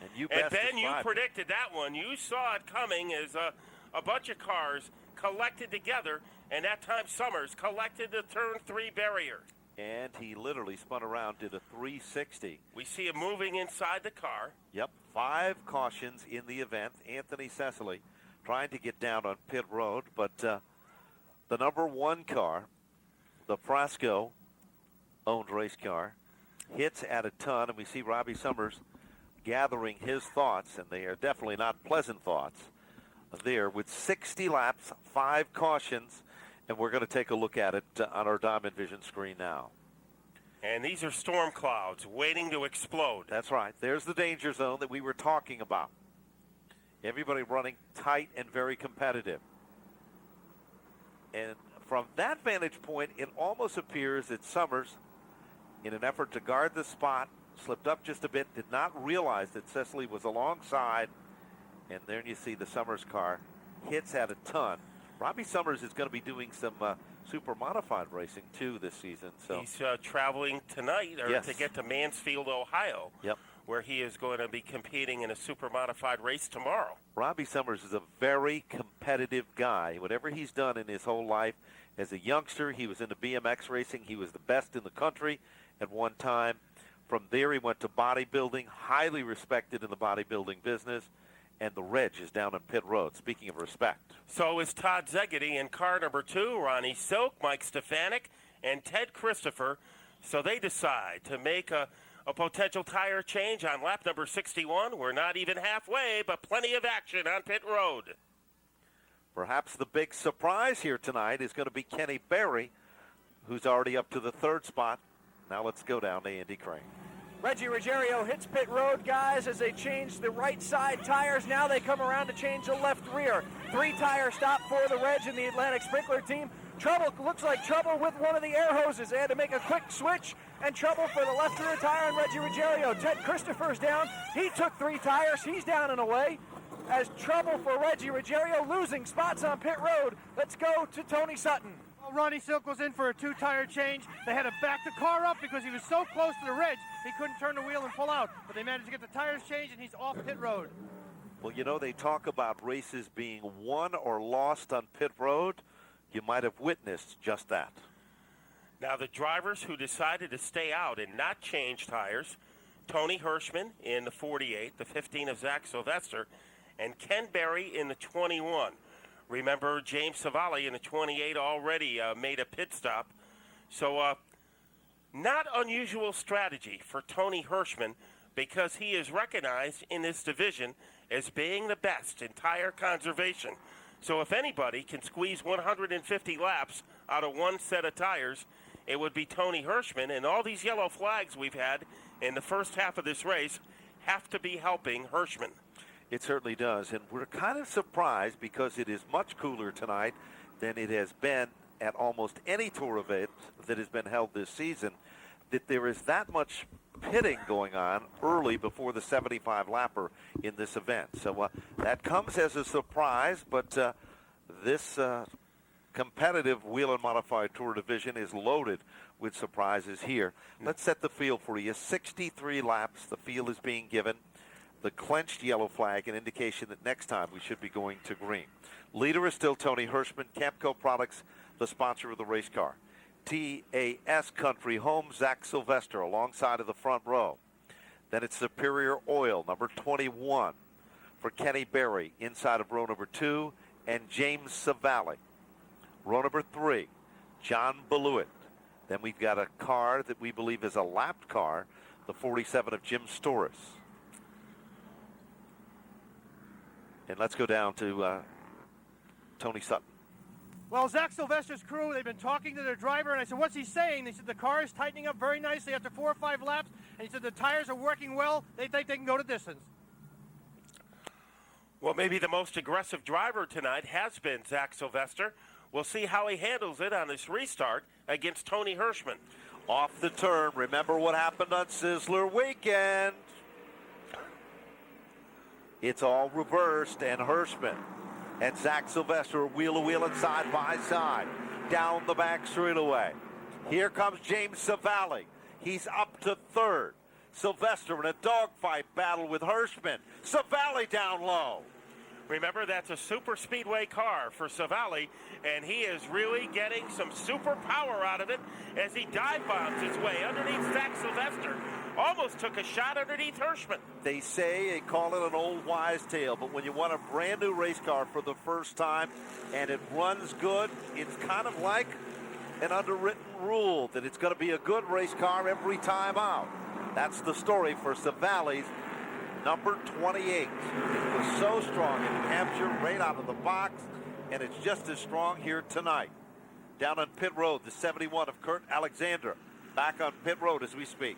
[SPEAKER 2] And Ben, you predicted that one. You saw it coming as a bunch of cars collected together, and that time Summers collected the turn 3 barrier.
[SPEAKER 1] And he literally spun around, did a 360.
[SPEAKER 2] We see him moving inside the car.
[SPEAKER 1] Yep, 5 cautions in the event. Anthony Civali trying to get down on pit road, but the number 1 car, the Frasco-owned race car, hits at a ton, and we see Robbie Summers gathering his thoughts, and they are definitely not pleasant thoughts there, with 60 laps, 5 cautions, and we're going to take a look at it on our Diamond Vision screen now.
[SPEAKER 2] And these are storm clouds waiting to explode.
[SPEAKER 1] That's right. There's the danger zone that we were talking about. Everybody running tight and very competitive. And from that vantage point, it almost appears that Summers, in an effort to guard the spot, slipped up just a bit, did not realize that Civali was alongside, and there you see the Summers car hits at a ton. Robbie Summers is going to be doing some super modified racing too this season. So
[SPEAKER 2] he's traveling tonight to get to Mansfield, Ohio, where he is going to be competing in a super modified race tomorrow.
[SPEAKER 1] Robbie Summers is a very competitive guy. Whatever he's done in his whole life, as a youngster, he was into BMX racing. He was the best in the country at one time. From there, he went to bodybuilding, highly respected in the bodybuilding business. And the Reg is down on pit road, speaking of respect.
[SPEAKER 2] So is Todd Szegedy in car number 2, Ronnie Silk, Mike Stefanik, and Ted Christopher. So they decide to make a potential tire change on lap number 61. We're not even halfway, but plenty of action on pit road.
[SPEAKER 1] Perhaps the big surprise here tonight is going to be Kenny Berry, who's already up to the 3rd spot. Now let's go down to Andy Crane.
[SPEAKER 4] Reggie Ruggiero hits pit road, guys, as they change the right side tires. Now they come around to change the left rear. 3-tire stop for the Reg and the Atlantic Sprinkler team. Trouble, looks like trouble with one of the air hoses. They had to make a quick switch, and trouble for the left rear tire on Reggie Ruggiero. Ted Christopher's down. He took 3 tires. He's down and away. As trouble for Reggie Ruggiero, losing spots on pit road. Let's go to Tony Sutton.
[SPEAKER 3] Well, Ronnie Silk was in for a 2-tire change. They had to back the car up because he was so close to the Reg, he couldn't turn the wheel and pull out. But they managed to get the tires changed, and he's off pit road.
[SPEAKER 1] Well, you know, they talk about races being won or lost on pit road. You might have witnessed just that.
[SPEAKER 2] Now, the drivers who decided to stay out and not change tires, Tony Hirschman in the 48, the 15 of Zach Sylvester, and Ken Berry in the 21. Remember, James Civali in the 28 already made a pit stop. So, not unusual strategy for Tony Hirschman, because he is recognized in this division as being the best in tire conservation. So if anybody can squeeze 150 laps out of one set of tires, it would be Tony Hirschman. And all these yellow flags we've had in the first half of this race have to be helping Hirschman.
[SPEAKER 1] It certainly does, and we're kind of surprised because it is much cooler tonight than it has been at almost any tour event that has been held this season, that there is that much pitting going on early before the 75-lapper in this event. So that comes as a surprise, but this competitive Whelen Modified Tour division is loaded with surprises here. Let's set the field for you. 63 laps, the field is being given. The clenched yellow flag, an indication that next time we should be going to green. Leader is still Tony Hirschman. Camco Products, the sponsor of the race car. TAS Country Home, Zach Sylvester alongside of the front row. Then it's Superior Oil, number 21, for Kenny Berry, inside of row number 2, and James Civali. Row number 3, John Beluit. Then we've got a car that we believe is a lapped car, the 47 of Jim Storis. And let's go down to Tony Sutton.
[SPEAKER 3] Well, Zach Sylvester's crew, they've been talking to their driver, and I said, what's he saying? They said the car is tightening up very nicely after 4 or 5 laps, and he said the tires are working well. They think they can go to distance.
[SPEAKER 2] Well, maybe the most aggressive driver tonight has been Zach Sylvester. We'll see how he handles it on this restart against Tony Hirschman.
[SPEAKER 1] Off the turn. Remember what happened on Sizzler Weekend. It's all reversed, and Hirschman and Zach Sylvester are wheel-to-wheel side by side down the back straightaway. Here comes James Civali. He's up to 3rd. Sylvester in a dogfight battle with Hirschman. Civali down low.
[SPEAKER 2] Remember, that's a super speedway car for Civali, and he is really getting some super power out of it as he dive bombs his way underneath Zach Sylvester. Almost took a shot underneath Hirschman.
[SPEAKER 1] They call it an old wives' tale, but when you want a brand new race car for the first time and it runs good, it's kind of like an underwritten rule that it's going to be a good race car every time out. That's the story for Civali's number 28. It was so strong in New Hampshire right out of the box, and it's just as strong here tonight. Down on pit road, the 71 of Kurt Alexander back on pit road as we speak.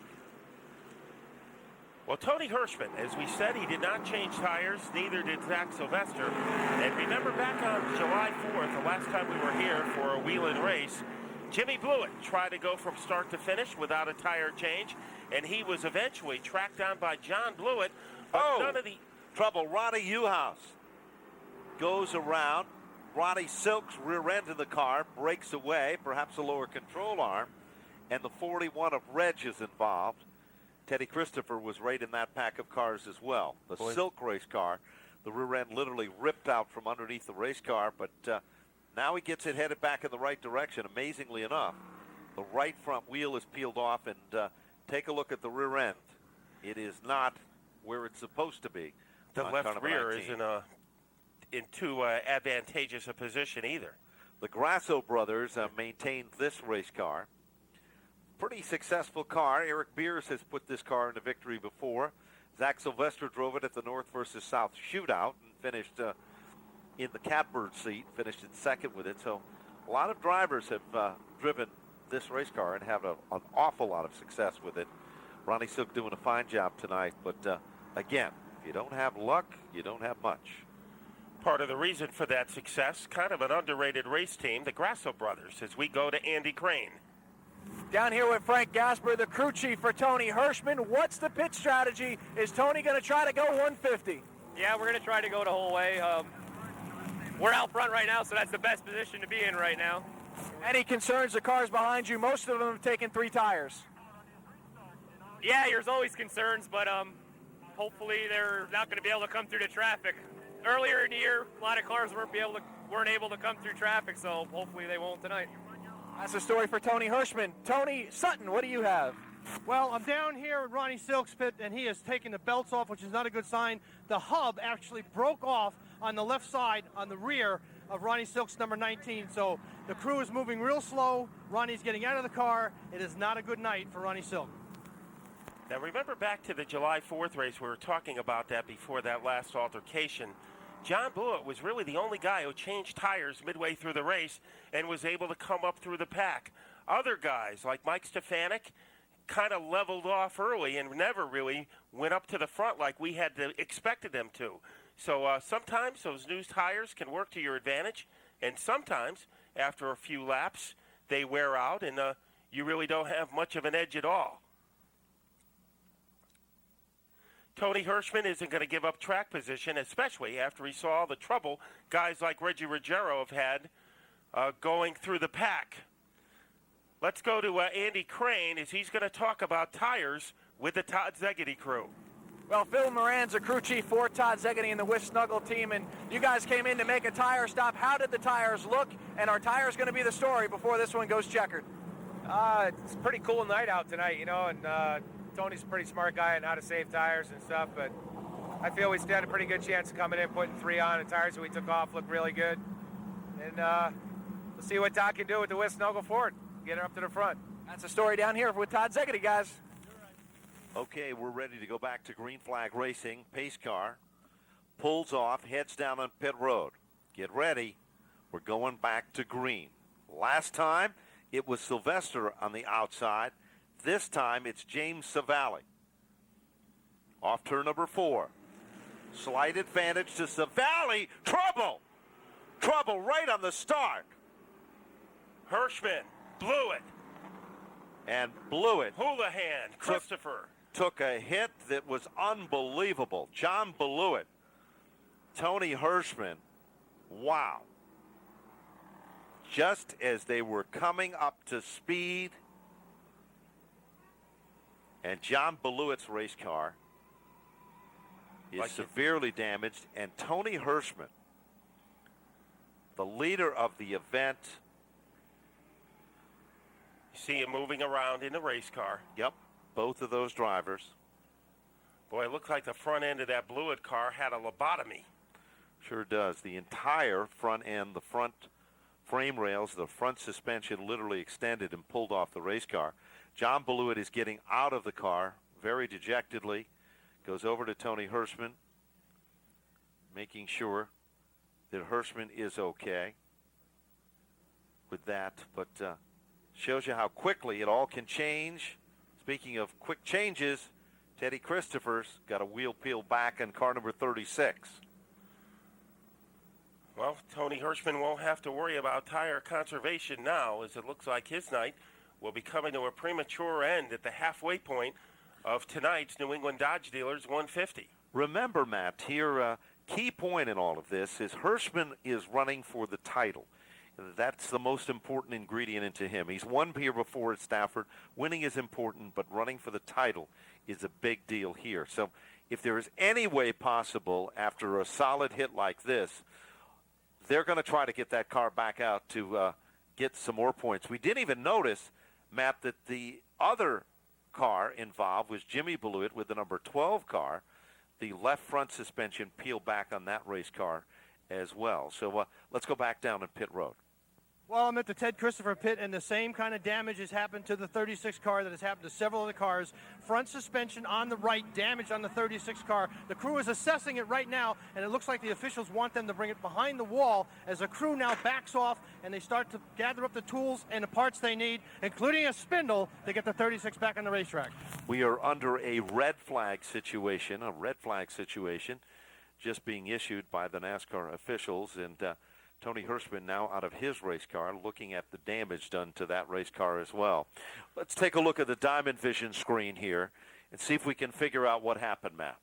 [SPEAKER 2] Well, Tony Hirschman, as we said, he did not change tires, neither did Zach Sylvester. And remember back on July 4th, the last time we were here for a Whelen race, Jimmy Blewett tried to go from start to finish without a tire change, and he was eventually tracked down by John Blewett. But none of the
[SPEAKER 1] trouble. Ronnie Uhouse goes around. Ronnie Silk's rear end of the car breaks away, perhaps a lower control arm, and the 41 of Reg is involved. Teddy Christopher was right in that pack of cars as well. The Silk race car, the rear end literally ripped out from underneath the race car, but now he gets it headed back in the right direction. Amazingly enough, the right front wheel is peeled off, and take a look at the rear end. It is not where it's supposed to be.
[SPEAKER 2] The left rear isn't in too advantageous a position either.
[SPEAKER 1] The Grasso brothers maintained this race car. Pretty successful car. Eric Beers has put this car into victory before. Zach Sylvester drove it at the North versus South shootout and finished in the catbird seat, finished in second with it. So a lot of drivers have driven this race car and have an awful lot of success with it. Ronnie Silk doing a fine job tonight, but again, if you don't have luck, you don't have much.
[SPEAKER 2] Part of the reason for that success, kind of an underrated race team, the Grasso brothers, as we go to Andy Crane.
[SPEAKER 4] Down here with Frank Gasper, the crew chief for Tony Hirschman. What's the pit strategy? Is Tony going to try to go 150?
[SPEAKER 6] Yeah, we're going to try to go the whole way. We're out front right now, so that's the best position to be in right now.
[SPEAKER 4] Any concerns? The cars behind you, most of them have taken 3 tires.
[SPEAKER 6] Yeah, there's always concerns, but hopefully they're not going to be able to come through the traffic. Earlier in the year, a lot of cars weren't able to come through traffic, so hopefully they won't tonight.
[SPEAKER 4] That's the story for Tony Hirschman. Tony Sutton, what do you have?
[SPEAKER 3] Well, I'm down here at Ronnie Silk's pit, and he has taken the belts off, which is not a good sign. The hub actually broke off on the left side, on the rear of Ronnie Silk's number 19. So the crew is moving real slow. Ronnie's getting out of the car. It is not a good night for Ronnie Silk.
[SPEAKER 2] Now remember back to the July 4th race, we were talking about that before that last altercation. John Blewett was really the only guy who changed tires midway through the race and was able to come up through the pack. Other guys, like Mike Stefanik, kind of leveled off early and never really went up to the front like we had expected them to. So sometimes those new tires can work to your advantage, and sometimes, after a few laps, they wear out and you really don't have much of an edge at all. Tony Hirschman isn't going to give up track position, especially after he saw the trouble guys like Reggie Ruggiero have had going through the pack. Let's go to Andy Crane as he's going to talk about tires with the Todd Szegedy crew.
[SPEAKER 4] Well, Phil Moran's a crew chief for Todd Szegedy and the Whisk Snuggle team, and you guys came in to make a tire stop. How did the tires look, and are tires going to be the story before this one goes checkered?
[SPEAKER 7] It's a pretty cool night out tonight, you know, and Tony's a pretty smart guy on how to save tires and stuff, but I feel we stand a pretty good chance of coming in, putting 3 on, and tires that we took off look really good. And we'll see what Todd can do with the Whisk Snuggle Ford. Get her up to the front.
[SPEAKER 4] That's the story down here with Todd Szegedy, guys.
[SPEAKER 1] Okay, we're ready to go back to green flag racing. Pace car pulls off, heads down on pit road. Get ready. We're going back to green. Last time, it was Sylvester on the outside. This time, it's James Civali. Off turn number 4. Slight advantage to Civali. Trouble! Trouble right on the start.
[SPEAKER 2] Hirschman, Blewett.
[SPEAKER 1] And Blewett.
[SPEAKER 2] Houlihan, Christopher.
[SPEAKER 1] Took a hit that was unbelievable. John Blewett, Tony Hirschman, wow. Just as they were coming up to speed, And John Beluit's race car is severely damaged. And Tony Hirschman, the leader of the event.
[SPEAKER 2] You see him moving around in the race car.
[SPEAKER 1] Yep, both of those drivers.
[SPEAKER 2] Boy, it looked like the front end of that Blewett car had a lobotomy.
[SPEAKER 1] Sure does. The entire front end, the front frame rails, the front suspension literally extended and pulled off the race car. John Beluit is getting out of the car very dejectedly. Goes over to Tony Hirschman, making sure that Hirschman is okay with that. But shows you how quickly it all can change. Speaking of quick changes, Teddy Christopher's got a wheel peel back in car number 36.
[SPEAKER 2] Well, Tony Hirschman won't have to worry about tire conservation now, as it looks like his night will be coming to a premature end at the halfway point of tonight's New England Dodge Dealers 150.
[SPEAKER 1] Remember, Matt, here, key point in all of this is Hirschman is running for the title. That's the most important ingredient into him. He's won here before at Stafford. Winning is important, but running for the title is a big deal here. So if there is any way possible after a solid hit like this, they're going to try to get that car back out to get some more points. We didn't even notice, Matt, that the other car involved was Jimmy Beluit with the number 12 car. The left front suspension peeled back on that race car as well. So let's go back down in pit road.
[SPEAKER 3] Well, I'm at the Ted Christopher pit, and the same kind of damage has happened to the 36 car that has happened to several of the cars. Front suspension on the right, damage on the 36 car. The crew is assessing it right now, and it looks like the officials want them to bring it behind the wall as the crew now backs off, and they start to gather up the tools and the parts they need, including a spindle, to get the 36 back on the racetrack.
[SPEAKER 1] We are under a red flag situation, just being issued by the NASCAR officials, and Tony Hirschman now out of his race car, looking at the damage done to that race car as well. Let's take a look at the Diamond Vision screen here and see if we can figure out what happened, Matt.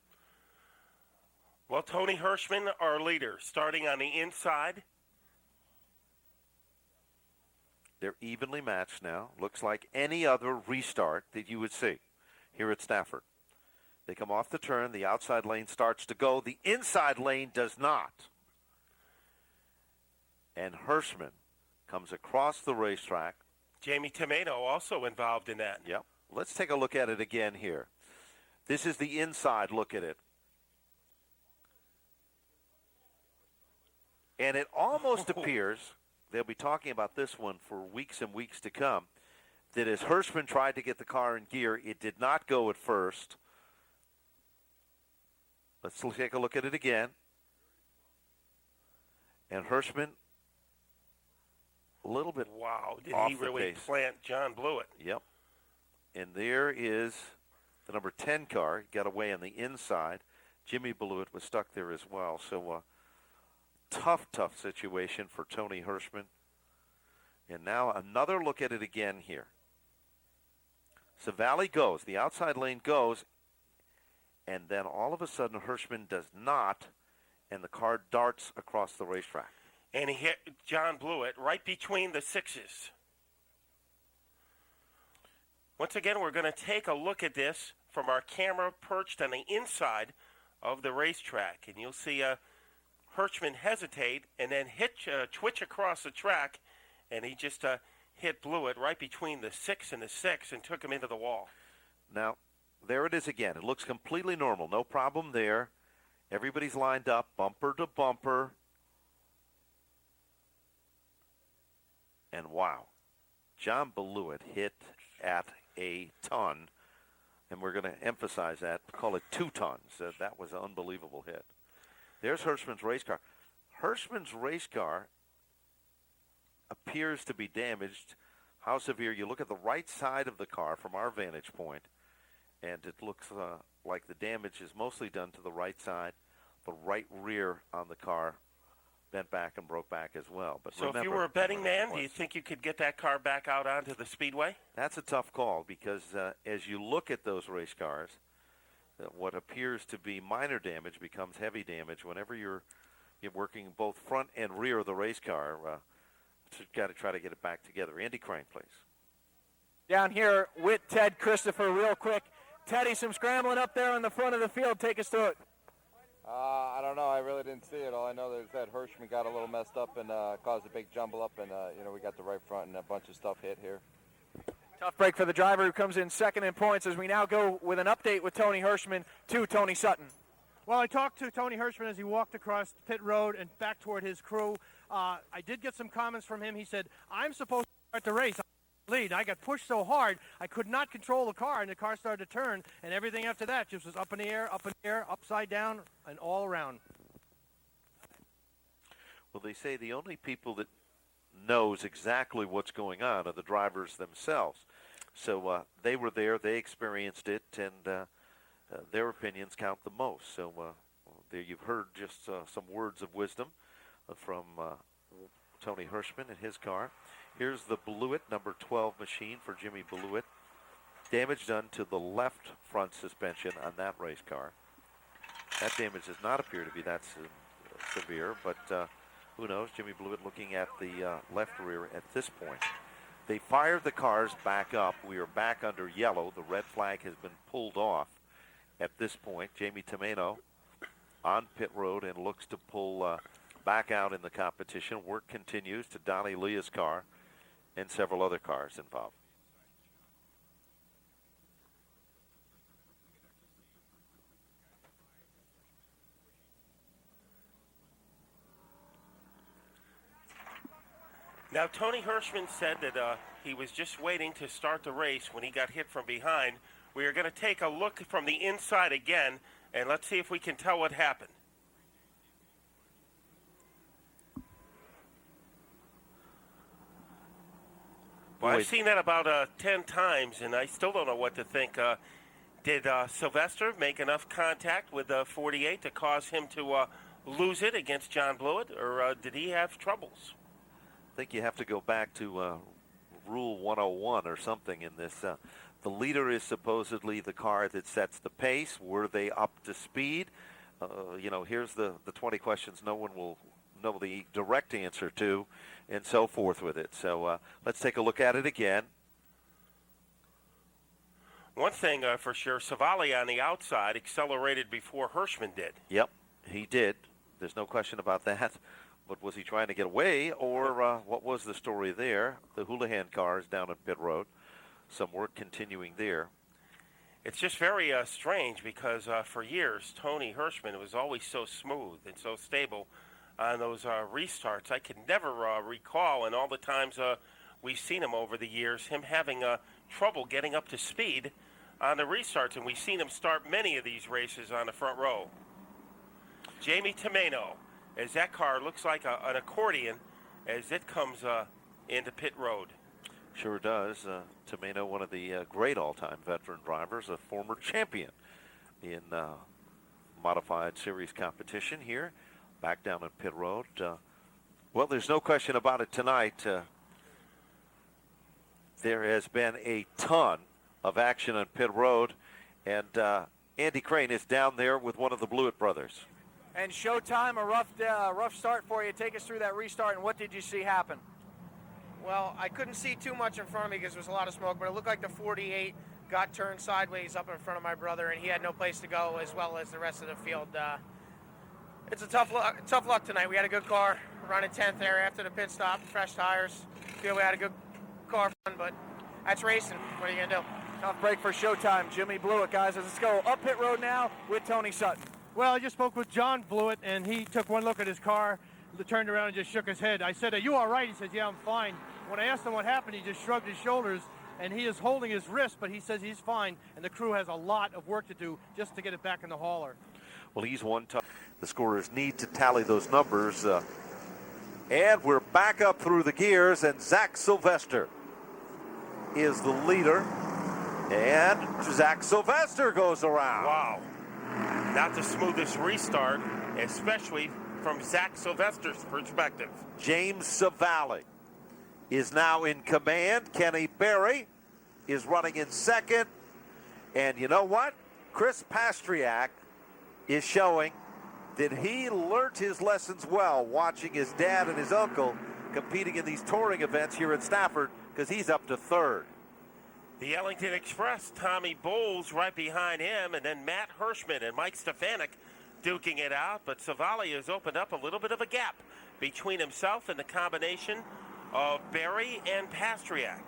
[SPEAKER 2] Well, Tony Hirschman, our leader, starting on the inside.
[SPEAKER 1] They're evenly matched now. Looks like any other restart that you would see here at Stafford. They come off the turn. The outside lane starts to go. The inside lane does not. And Hirschman comes across the racetrack.
[SPEAKER 2] Jamie Tomato also involved in that.
[SPEAKER 1] Yep. Let's take a look at it again here. This is the inside look at it. And it almost appears, they'll be talking about this one for weeks and weeks to come, that as Hirschman tried to get the car in gear, it did not go at first. Let's take a look at it again. And Hirschman, a little bit
[SPEAKER 2] wow, did
[SPEAKER 1] off
[SPEAKER 2] he really
[SPEAKER 1] the pace.
[SPEAKER 2] Plant John Blewett?
[SPEAKER 1] Yep. And there is the number 10 car. He got away on the inside. Jimmy Beluit was stuck there as well. So tough situation for Tony Hirschman. And now another look at it again here. Civali goes. The outside lane goes. And then all of a sudden Hirschman does not. And the car darts across the racetrack.
[SPEAKER 2] And he hit John Blewett right between the sixes. Once again, we're going to take a look at this from our camera perched on the inside of the racetrack. And you'll see Hirschman hesitate and then twitch across the track. And he just hit Blewett right between the 6 and the 6 and took him into the wall.
[SPEAKER 1] Now, there it is again. It looks completely normal. No problem there. Everybody's lined up, bumper to bumper. And wow, John Beluit hit at a ton. And we're going to emphasize that, call it 2 tons. That was an unbelievable hit. There's Hirschman's race car. Hirschman's race car appears to be damaged. How severe? You look at the right side of the car from our vantage point, and it looks like the damage is mostly done to the right side. The right rear on the car bent back and broke back as well. But
[SPEAKER 2] so
[SPEAKER 1] remember,
[SPEAKER 2] if you were a betting man, do you think you could get that car back out onto the speedway?
[SPEAKER 1] That's a tough call because as you look at those race cars, what appears to be minor damage becomes heavy damage whenever you're working both front and rear of the race car. You've got to try to get it back together. Andy Crane, please.
[SPEAKER 4] Down here with Ted Christopher real quick. Teddy, some scrambling up there on the front of the field. Take us through it.
[SPEAKER 8] I don't know. I really didn't see it. All I know is that Hirschman got a little messed up and caused a big jumble up, and we got the right front and a bunch of stuff hit here.
[SPEAKER 4] Tough break for the driver who comes in second in points as we now go with an update with Tony Hirschman to Tony Sutton.
[SPEAKER 3] Well, I talked to Tony Hirschman as he walked across pit road and back toward his crew. I did get some comments from him. He said, I'm supposed to start the race. Lead. I got pushed so hard I could not control the car, and the car started to turn, and everything after that just was up in the air, upside down, and all around.
[SPEAKER 1] Well, they say the only people that knows exactly what's going on are the drivers themselves. So they were there, they experienced it, and their opinions count the most. So there you've heard just some words of wisdom from Tony Hirschman and his car. Here's the Blewett, number 12 machine for Jimmy Blewett. Damage done to the left front suspension on that race car. That damage does not appear to be that severe, but who knows? Jimmy Blewett looking at the left rear at this point. They fired the cars back up. We are back under yellow. The red flag has been pulled off at this point. Jamie Tomeno on pit road and looks to pull back out in the competition. Work continues to Donnie Leah's car and several other cars involved.
[SPEAKER 2] Now, Tony Hirschman said that he was just waiting to start the race when he got hit from behind. We are going to take a look from the inside again, and let's see if we can tell what happened. Well, I've seen that about 10 times, and I still don't know what to think. Did Sylvester make enough contact with 48 to cause him to lose it against John Blewett, or did he have troubles?
[SPEAKER 1] I think you have to go back to Rule 101 or something in this. The leader is supposedly the car that sets the pace. Were they up to speed? Here's the 20 questions no one will know the direct answer to, and so forth with it. So let's take a look at it again.
[SPEAKER 2] One thing for sure, Civali on the outside accelerated before Hirschman did.
[SPEAKER 1] Yep, he did. There's no question about that. But was he trying to get away, or what was the story there? The Houlihan car is down at pit road. Some work continuing there.
[SPEAKER 2] It's just very strange because for years, Tony Hirschman was always so smooth and so stable on those restarts. I could never recall, and all the times we've seen him over the years, him having trouble getting up to speed on the restarts, and we've seen him start many of these races on the front row. Jamie Tomeno, as that car looks like an accordion as it comes into pit road.
[SPEAKER 1] Sure does. Tomeno, one of the great all-time veteran drivers, a former champion in modified series competition here. Back down at pit road. Well, there's no question about it tonight. There has been a ton of action on pit road, and Andy Crane is down there with one of the Blewett brothers.
[SPEAKER 4] And showtime, a rough start for you. Take us through that restart, and what did you see happen?
[SPEAKER 9] Well, I couldn't see too much in front of me because there was a lot of smoke, but it looked like the 48 got turned sideways up in front of my brother, and he had no place to go, as well as the rest of the field. It's a tough luck tonight. We had a good car, running 10th there after the pit stop, fresh tires. Feel we had a good car fun, but that's racing. What are you gonna do?
[SPEAKER 4] Tough break for showtime. Jimmy Blewett, guys. Let's go up pit road now with Tony Sutton.
[SPEAKER 3] Well, I just spoke with John Blewett, and he took one look at his car, turned around and just shook his head. I said, are you all right? He says, yeah, I'm fine. When I asked him what happened, he just shrugged his shoulders, and he is holding his wrist, but he says he's fine, and the crew has a lot of work to do just to get it back in the hauler.
[SPEAKER 1] Well, he's one tough. The scorers need to tally those numbers. And we're back up through the gears, and Zach Sylvester is the leader. And Zach Sylvester goes around.
[SPEAKER 2] Wow. Not the smoothest restart, especially from Zach Sylvester's perspective.
[SPEAKER 1] James Civali is now in command. Kenny Berry is running in second. And you know what? Chris Pastriak is showing that he learned his lessons well watching his dad and his uncle competing in these touring events here at Stafford, because he's up to third.
[SPEAKER 2] The Ellington Express, Tommy Bowles right behind him, and then Matt Hirschman and Mike Stefanik duking it out. But Civali has opened up a little bit of a gap between himself and the combination of Berry and Pastriak.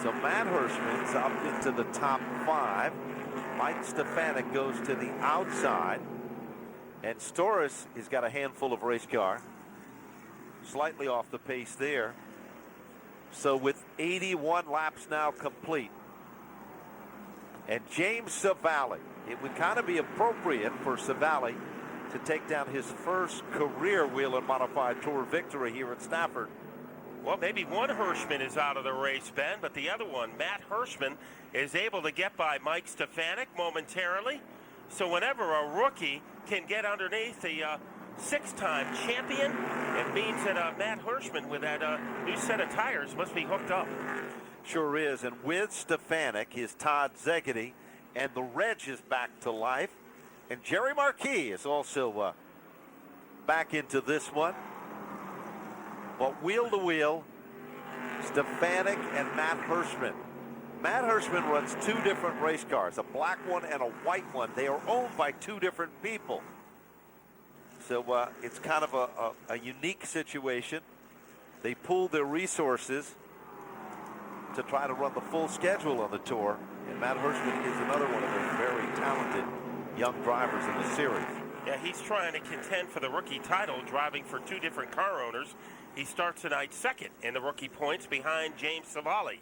[SPEAKER 1] So Matt Hirschman's up into the top 5. Mike Stefanik goes to the outside. And Storis has got a handful of race car. Slightly off the pace there. So with 81 laps now complete. And James Civali, it would kind of be appropriate for Civali to take down his first career Whelen Modified Tour victory here at Stafford.
[SPEAKER 2] Well, maybe one Hirschman is out of the race, Ben, but the other one, Matt Hirschman, is able to get by Mike Stefanik momentarily. So whenever a rookie can get underneath the 6-time champion, it means that Matt Hirschman with that new set of tires must be hooked up.
[SPEAKER 1] Sure is, and with Stefanik is Todd Szegedy, and the Reg is back to life. And Jerry Marquis is also back into this one. But wheel to wheel, Stefanik and Matt Hirschman. Matt Hirschman runs 2 different race cars, a black one and a white one. They are owned by 2 different people. So it's kind of a unique situation. They pooled their resources to try to run the full schedule on the tour. And Matt Hirschman is another one of those very talented young drivers in the series.
[SPEAKER 2] Yeah, he's trying to contend for the rookie title, driving for 2 different car owners. He starts tonight second in the rookie points behind James Civali.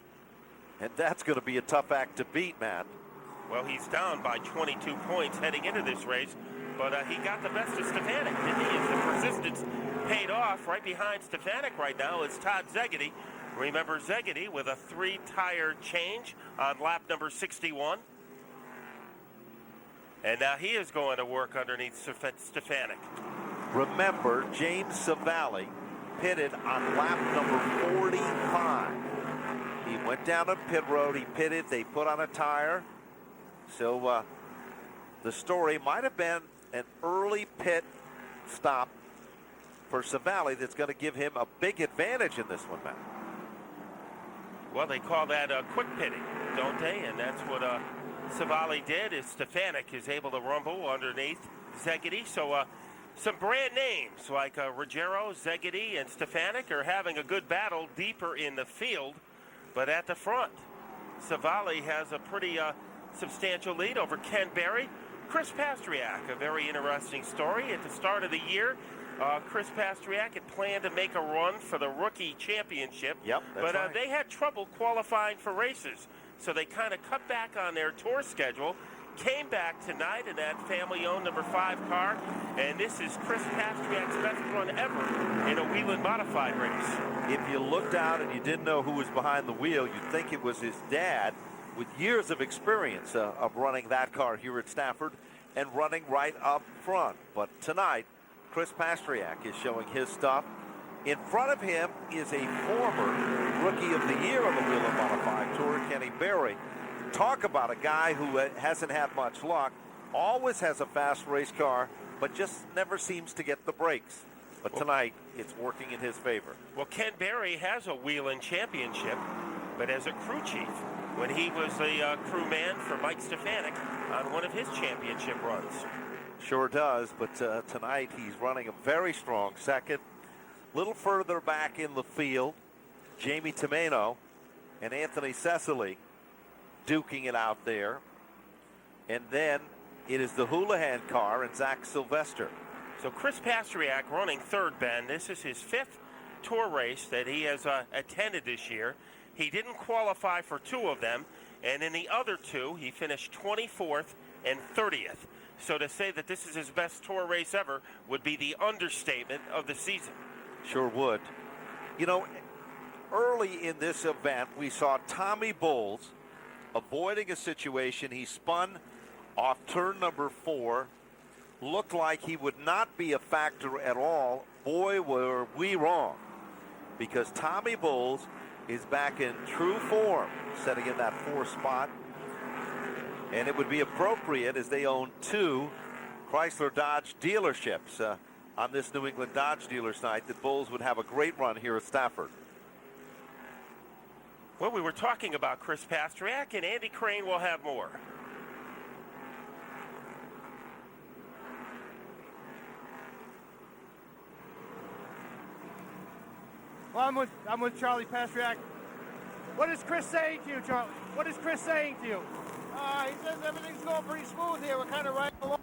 [SPEAKER 1] And that's going to be a tough act to beat, Matt.
[SPEAKER 2] Well, he's down by 22 points heading into this race, but he got the best of Stefanik, didn't he? As the persistence paid off. Right behind Stefanik right now is Todd Szegedy. Remember Szegedy with a 3-tire change on lap number 61. And now he is going to work underneath Stefanik.
[SPEAKER 1] Remember, James Civali pitted on lap number 45. He went down to pit road, he pitted, they put on a tire. So the story might have been an early pit stop for Civali that's going to give him a big advantage in this one, Matt.
[SPEAKER 2] Well, they call that quick pitting, don't they? And that's what Civali did. Is Stefanik is able to rumble underneath Szegedy. So some brand names like Ruggiero, Szegedy, and Stefanik are having a good battle deeper in the field. But at the front, Civali has a pretty substantial lead over Ken Berry. Chris Pastriak, a very interesting story. At the start of the year, Chris Pastriak had planned to make a run for the rookie championship.
[SPEAKER 1] Yep, that's right.
[SPEAKER 2] They had trouble qualifying for races. So they kind of cut back on their tour schedule, came back tonight in that family-owned number 5 car, and this is Chris Pastriak's best run ever in a Whelen modified race.
[SPEAKER 1] If you looked out and you didn't know who was behind the wheel, you'd think it was his dad with years of experience of running that car here at Stafford and running right up front. But tonight, Chris Pastriak is showing his stuff. In front of him is a former Rookie of the Year on the Whelen Modified Tour, Kenny Berry. Talk about a guy who hasn't had much luck, always has a fast race car, but just never seems to get the breaks. But tonight, it's working in his favor.
[SPEAKER 2] Well, Ken Berry has a Whelen championship, but as a crew chief, when he was a crewman for Mike Stefanik on one of his championship runs.
[SPEAKER 1] Sure does, but tonight he's running a very strong second. A little further back in the field, Jamie Tomeno and Anthony Cecily duking it out there. And then it is the Houlihan car and Zach Sylvester.
[SPEAKER 2] So Chris Pastriak running third, Ben. This is his 5th tour race that he has attended this year. He didn't qualify for 2 of them, and in the other 2, he finished 24th and 30th. So to say that this is his best tour race ever would be the understatement of the season.
[SPEAKER 1] Sure would. You know, early in this event, we saw Tommy Bowles avoiding a situation. He spun off turn number 4. Looked like he would not be a factor at all. Boy, were we wrong. Because Tommy Bowles is back in true form, setting in that 4th spot. And it would be appropriate, as they own 2 Chrysler Dodge dealerships on this New England Dodge Dealers night, that Bowles would have a great run here at Stafford.
[SPEAKER 2] Well, we were talking about Chris Pastriak, and Andy Crane will have more.
[SPEAKER 3] Well, I'm with Charlie Pastriak. What is Chris saying to you, Charlie? What is Chris saying to you?
[SPEAKER 10] He says everything's going pretty smooth here. We're kind of riding along,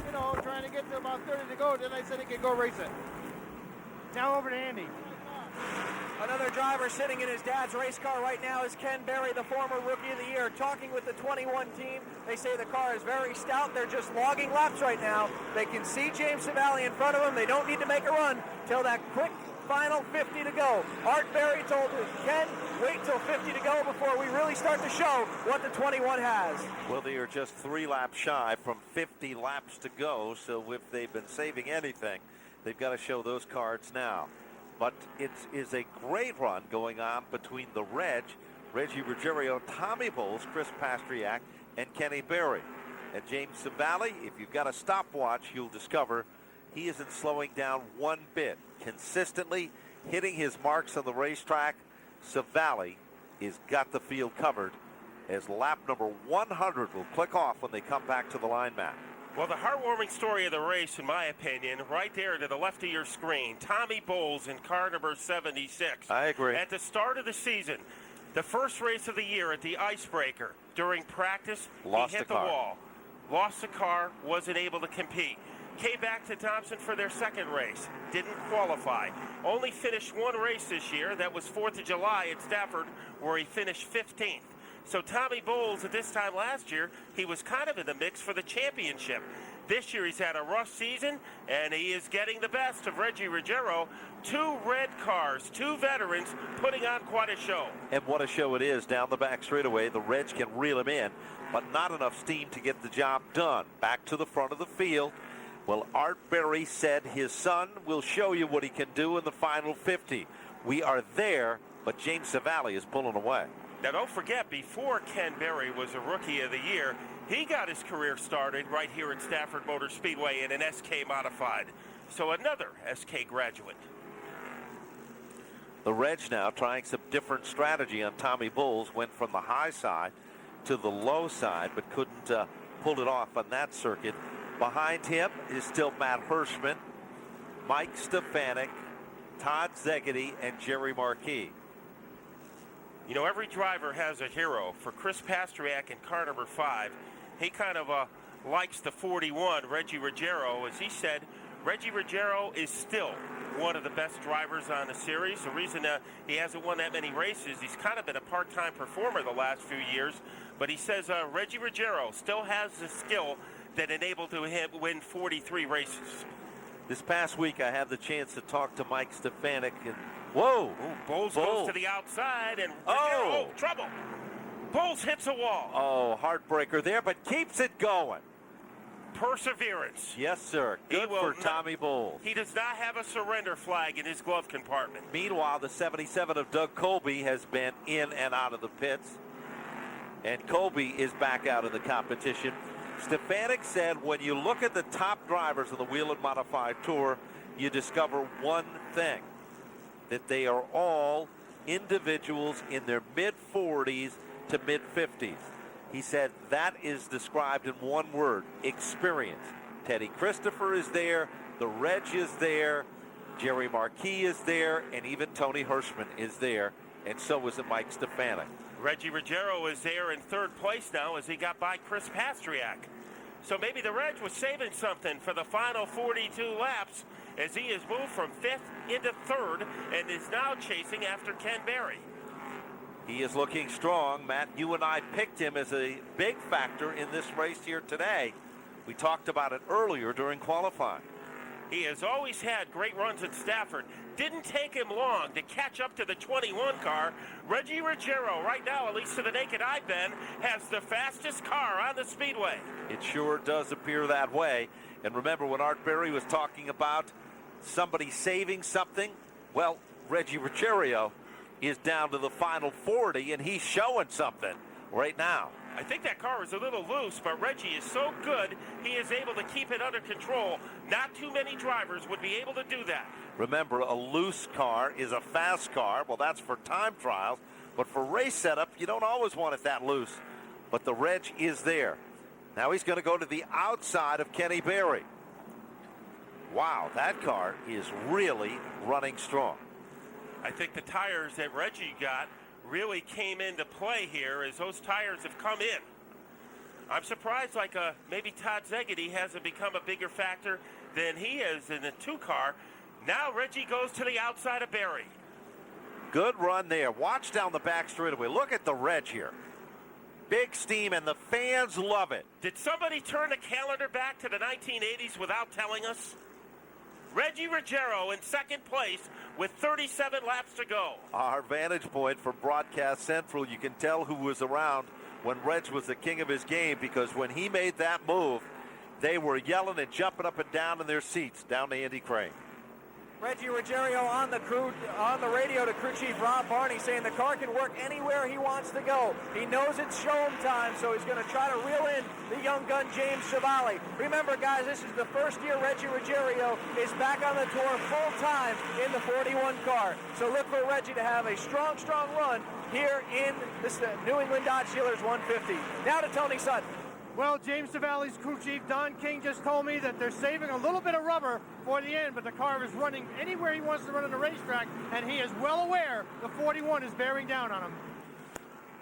[SPEAKER 10] you know, trying to get to about 30 to go. Then I said he could go race it.
[SPEAKER 3] Now over to Andy.
[SPEAKER 4] Another driver sitting in his dad's race car right now is Ken Berry, the former Rookie of the Year, talking with the 21 team. They say the car is very stout. They're just logging laps right now. They can see James Civali in front of them. They don't need to make a run till that quick final 50 to go. Art Berry told him, Ken, wait till 50 to go before we really start to show what the 21 has.
[SPEAKER 1] Well, they are just 3 laps shy from 50 laps to go, so if they've been saving anything, they've got to show those cards now. But it is a great run going on between the Reggie Ruggiero, Tommy Bowles, Chris Pastriak, and Kenny Berry. And James Civali, if you've got a stopwatch, you'll discover he isn't slowing down one bit. Consistently hitting his marks on the racetrack, Civali has got the field covered as lap number 100 will click off when they come back to the line map.
[SPEAKER 2] Well, the heartwarming story of the race, in my opinion, right there to the left of your screen, Tommy Bowles in car number 76.
[SPEAKER 1] I agree.
[SPEAKER 2] At the start of the season, the first race of the year at the Icebreaker, during practice, he hit the wall. Lost the car, wasn't able to compete. Came back to Thompson for their second race. Didn't qualify. Only finished one race this year. That was 4th of July at Stafford, where he finished 15th. So Tommy Bowles, at this time last year, he was kind of in the mix for the championship. This year he's had a rough season, and he is getting the best of Reggie Ruggiero. 2 red cars, 2 veterans, putting on quite a show.
[SPEAKER 1] And what a show it is down the back straightaway. The Reg can reel him in, but not enough steam to get the job done. Back to the front of the field. Well, Art Berry said his son will show you what he can do in the final 50. We are there, but James Civali is pulling away.
[SPEAKER 2] Now, don't forget, before Ken Berry was a Rookie of the Year, he got his career started right here at Stafford Motor Speedway in an SK Modified. So another SK graduate.
[SPEAKER 1] The Reg now trying some different strategy on Tommy Bowles. Went from the high side to the low side, but couldn't pull it off on that circuit. Behind him is still Matt Hirschman, Mike Stefanik, Todd Szegedy, and Jerry Marquis.
[SPEAKER 2] You know, every driver has a hero. For Chris Pastriak in car number 5, he kind of likes the 41, Reggie Ruggiero. As he said, Reggie Ruggiero is still one of the best drivers on the series. The reason he hasn't won that many races, he's kind of been a part-time performer the last few years. But he says Reggie Ruggiero still has the skill that enabled him win 43 races.
[SPEAKER 1] This past week, I had the chance to talk to Mike Stefanik, and whoa!
[SPEAKER 2] Bowles goes to the outside, and oh, trouble! Bowles hits a wall.
[SPEAKER 1] Oh, heartbreaker there, but keeps it going.
[SPEAKER 2] Perseverance.
[SPEAKER 1] Yes, sir. Good for Tommy Bowles.
[SPEAKER 2] He does not have a surrender flag in his glove compartment.
[SPEAKER 1] Meanwhile, the 77 of Doug Colby has been in and out of the pits, and Colby is back out of the competition. Stefanik said when you look at the top drivers of the Whelen Modified Tour, you discover one thing, that they are all individuals in their mid-40s to mid-50s. He said that is described in one word, experience. Teddy Christopher is there, the Reg is there, Jerry Marquis is there, and even Tony Hirschman is there, and so is Mike Stefanik.
[SPEAKER 2] Reggie Ruggiero is there in 3rd place now as he got by Chris Pastriak. So maybe the Reg was saving something for the final 42 laps as he has moved from 5th into 3rd and is now chasing after Ken Berry.
[SPEAKER 1] He is looking strong. Matt, you and I picked him as a big factor in this race here today. We talked about it earlier during qualifying.
[SPEAKER 2] He has always had great runs at Stafford. Didn't take him long to catch up to the 21 car. Reggie Ruggiero, right now, at least to the naked eye, Ben, has the fastest car on the speedway.
[SPEAKER 1] It sure does appear that way. And remember when Art Berry was talking about somebody saving something? Well, Reggie Ruggiero is down to the final 40, and he's showing something right now.
[SPEAKER 2] I think that car is a little loose, but Reggie is so good, he is able to keep it under control. Not too many drivers would be able to do that.
[SPEAKER 1] Remember, a loose car is a fast car. Well, that's for time trials. But for race setup, you don't always want it that loose. But the Reg is there. Now he's going to go to the outside of Kenny Berry. Wow, that car is really running strong.
[SPEAKER 2] I think the tires that Reggie got really came into play here as those tires have come in. I'm surprised maybe Todd Szegedy hasn't become a bigger factor than he is in the 2 car. Now Reggie goes to the outside of Berry.
[SPEAKER 1] Good run there. Watch down the back straightaway. Look at the Reg here. Big steam, and the fans love it.
[SPEAKER 2] Did somebody turn the calendar back to the 1980s without telling us? Reggie Ruggiero in second place with 37 laps to go.
[SPEAKER 1] Our vantage point from Broadcast Central, you can tell who was around when Reg was the king of his game, because when he made that move, they were yelling and jumping up and down in their seats down to Andy Crane.
[SPEAKER 4] Reggie Ruggiero on the radio to crew chief Rob Barney, saying the car can work anywhere he wants to go. He knows it's showham time, so he's going to try to reel in the young gun James Civali. Remember, guys, this is the first year Reggie Ruggiero is back on the tour full time in the 41 car. So look for Reggie to have a strong run here in this New England Dodge Dealers 150. Now to Tony Sutton.
[SPEAKER 3] Well, James Civali's crew chief, Don King, just told me that they're saving a little bit of rubber for the end, but the car is running anywhere he wants to run on the racetrack, and he is well aware the 41 is bearing down on him.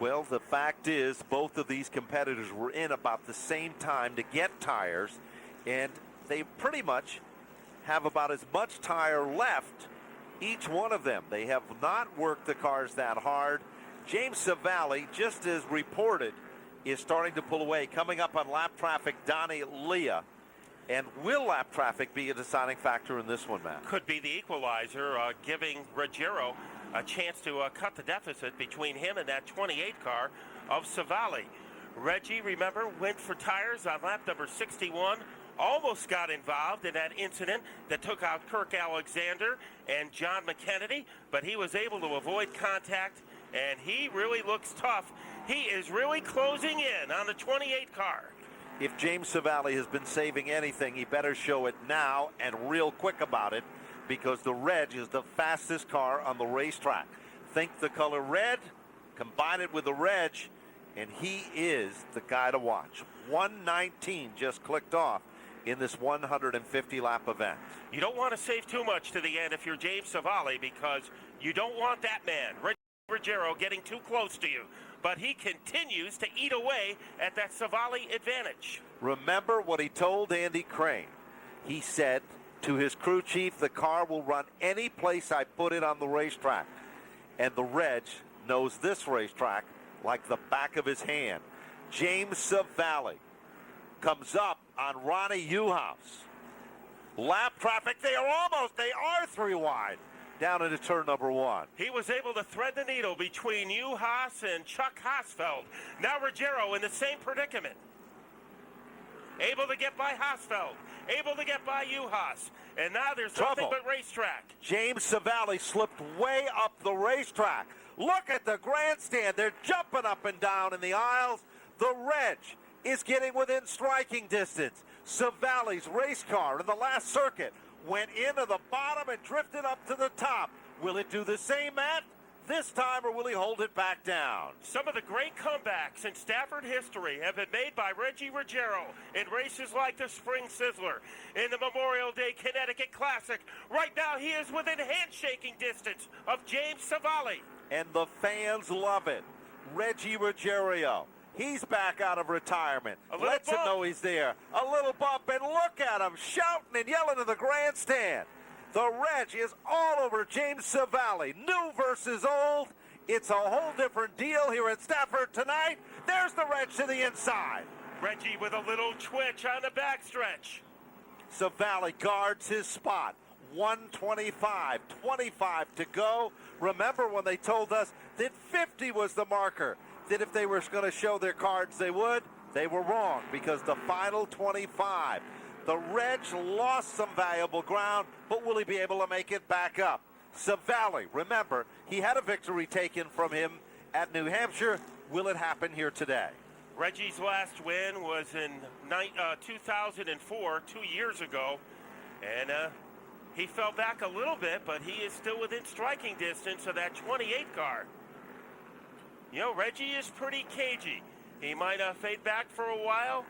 [SPEAKER 1] Well, the fact is both of these competitors were in about the same time to get tires, and they pretty much have about as much tire left, each one of them. They have not worked the cars that hard. James Civali, just as reported, is starting to pull away. Coming up on lap traffic, Donnie Leah. And will lap traffic be a deciding factor in this one, Matt?
[SPEAKER 2] Could be the equalizer, giving Ruggiero a chance to cut the deficit between him and that 28 car of Civali. Reggie, remember, went for tires on lap number 61. Almost got involved in that incident that took out Kirk Alexander and John McKennedy, but he was able to avoid contact, and he really looks tough. He is really closing in on the 28 car.
[SPEAKER 1] If James Civali has been saving anything, he better show it now and real quick about it, because the Reg is the fastest car on the racetrack. Think the color red, combine it with the Reg, and he is the guy to watch. 119 just clicked off in this 150-lap event.
[SPEAKER 2] You don't want to save too much to the end if you're James Civali, because you don't want that man, Ruggiero, getting too close to you. But he continues to eat away at that Civali advantage.
[SPEAKER 1] Remember what he told Andy Crane. He said to his crew chief, the car will run any place I put it on the racetrack. And the Reg knows this racetrack like the back of his hand. James Civali comes up on Ronnie Uhouse. Lap traffic, they are 3 wide. Down into turn number 1.
[SPEAKER 2] He was able to thread the needle between Uhouse and Chuck Hosfeld. Now Ruggiero in the same predicament. Able to get by Hosfeld. Able to get by Uhouse. And now there's nothing but racetrack.
[SPEAKER 1] James Civali slipped way up the racetrack. Look at the grandstand. They're jumping up and down in the aisles. The Reg is getting within striking distance. Civali's race car in the last circuit went into the bottom and drifted up to the top. Will it do the same, Matt, this time, or will he hold it back down?
[SPEAKER 2] Some of the great comebacks in Stafford history have been made by Reggie Ruggiero in races like the Spring Sizzler, in the Memorial Day Connecticut Classic. Right now, he is within handshaking distance of James Civali.
[SPEAKER 1] And the fans love it. Reggie Ruggiero. He's back out of retirement. Lets him know he's there. A little bump, and look at him shouting and yelling in the grandstand. The Reg is all over James Civali. New versus old. It's a whole different deal here at Stafford tonight. There's the Reg to the inside.
[SPEAKER 2] Reggie with a little twitch on the backstretch.
[SPEAKER 1] Civali guards his spot. 125, 25 to go. Remember when they told us that 50 was the marker? That if they were going to show their cards, they would. They were wrong, because the final 25. The Reg lost some valuable ground, but will he be able to make it back up? Civali, remember, he had a victory taken from him at New Hampshire. Will it happen here today?
[SPEAKER 2] Reggie's last win was in 2004, 2 years ago, and he fell back a little bit, but he is still within striking distance of that 28 car. You know, Reggie is pretty cagey. He might fade back for a while,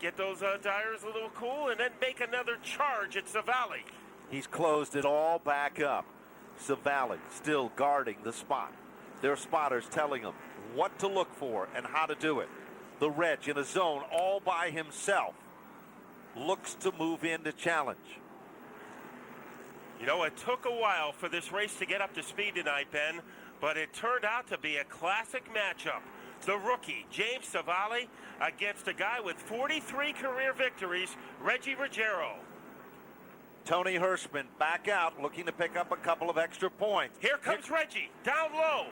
[SPEAKER 2] get those tires a little cool, and then make another charge at Civali.
[SPEAKER 1] He's closed it all back up. Civali still guarding the spot. Their spotters telling him what to look for and how to do it. The Reg in a zone all by himself looks to move in to challenge.
[SPEAKER 2] You know, it took a while for this race to get up to speed tonight, Ben, but it turned out to be a classic matchup. The rookie, James Civali, against a guy with 43 career victories, Reggie Ruggiero.
[SPEAKER 1] Tony Hirschman back out, looking to pick up a couple of extra points.
[SPEAKER 2] Here comes Reggie, down low.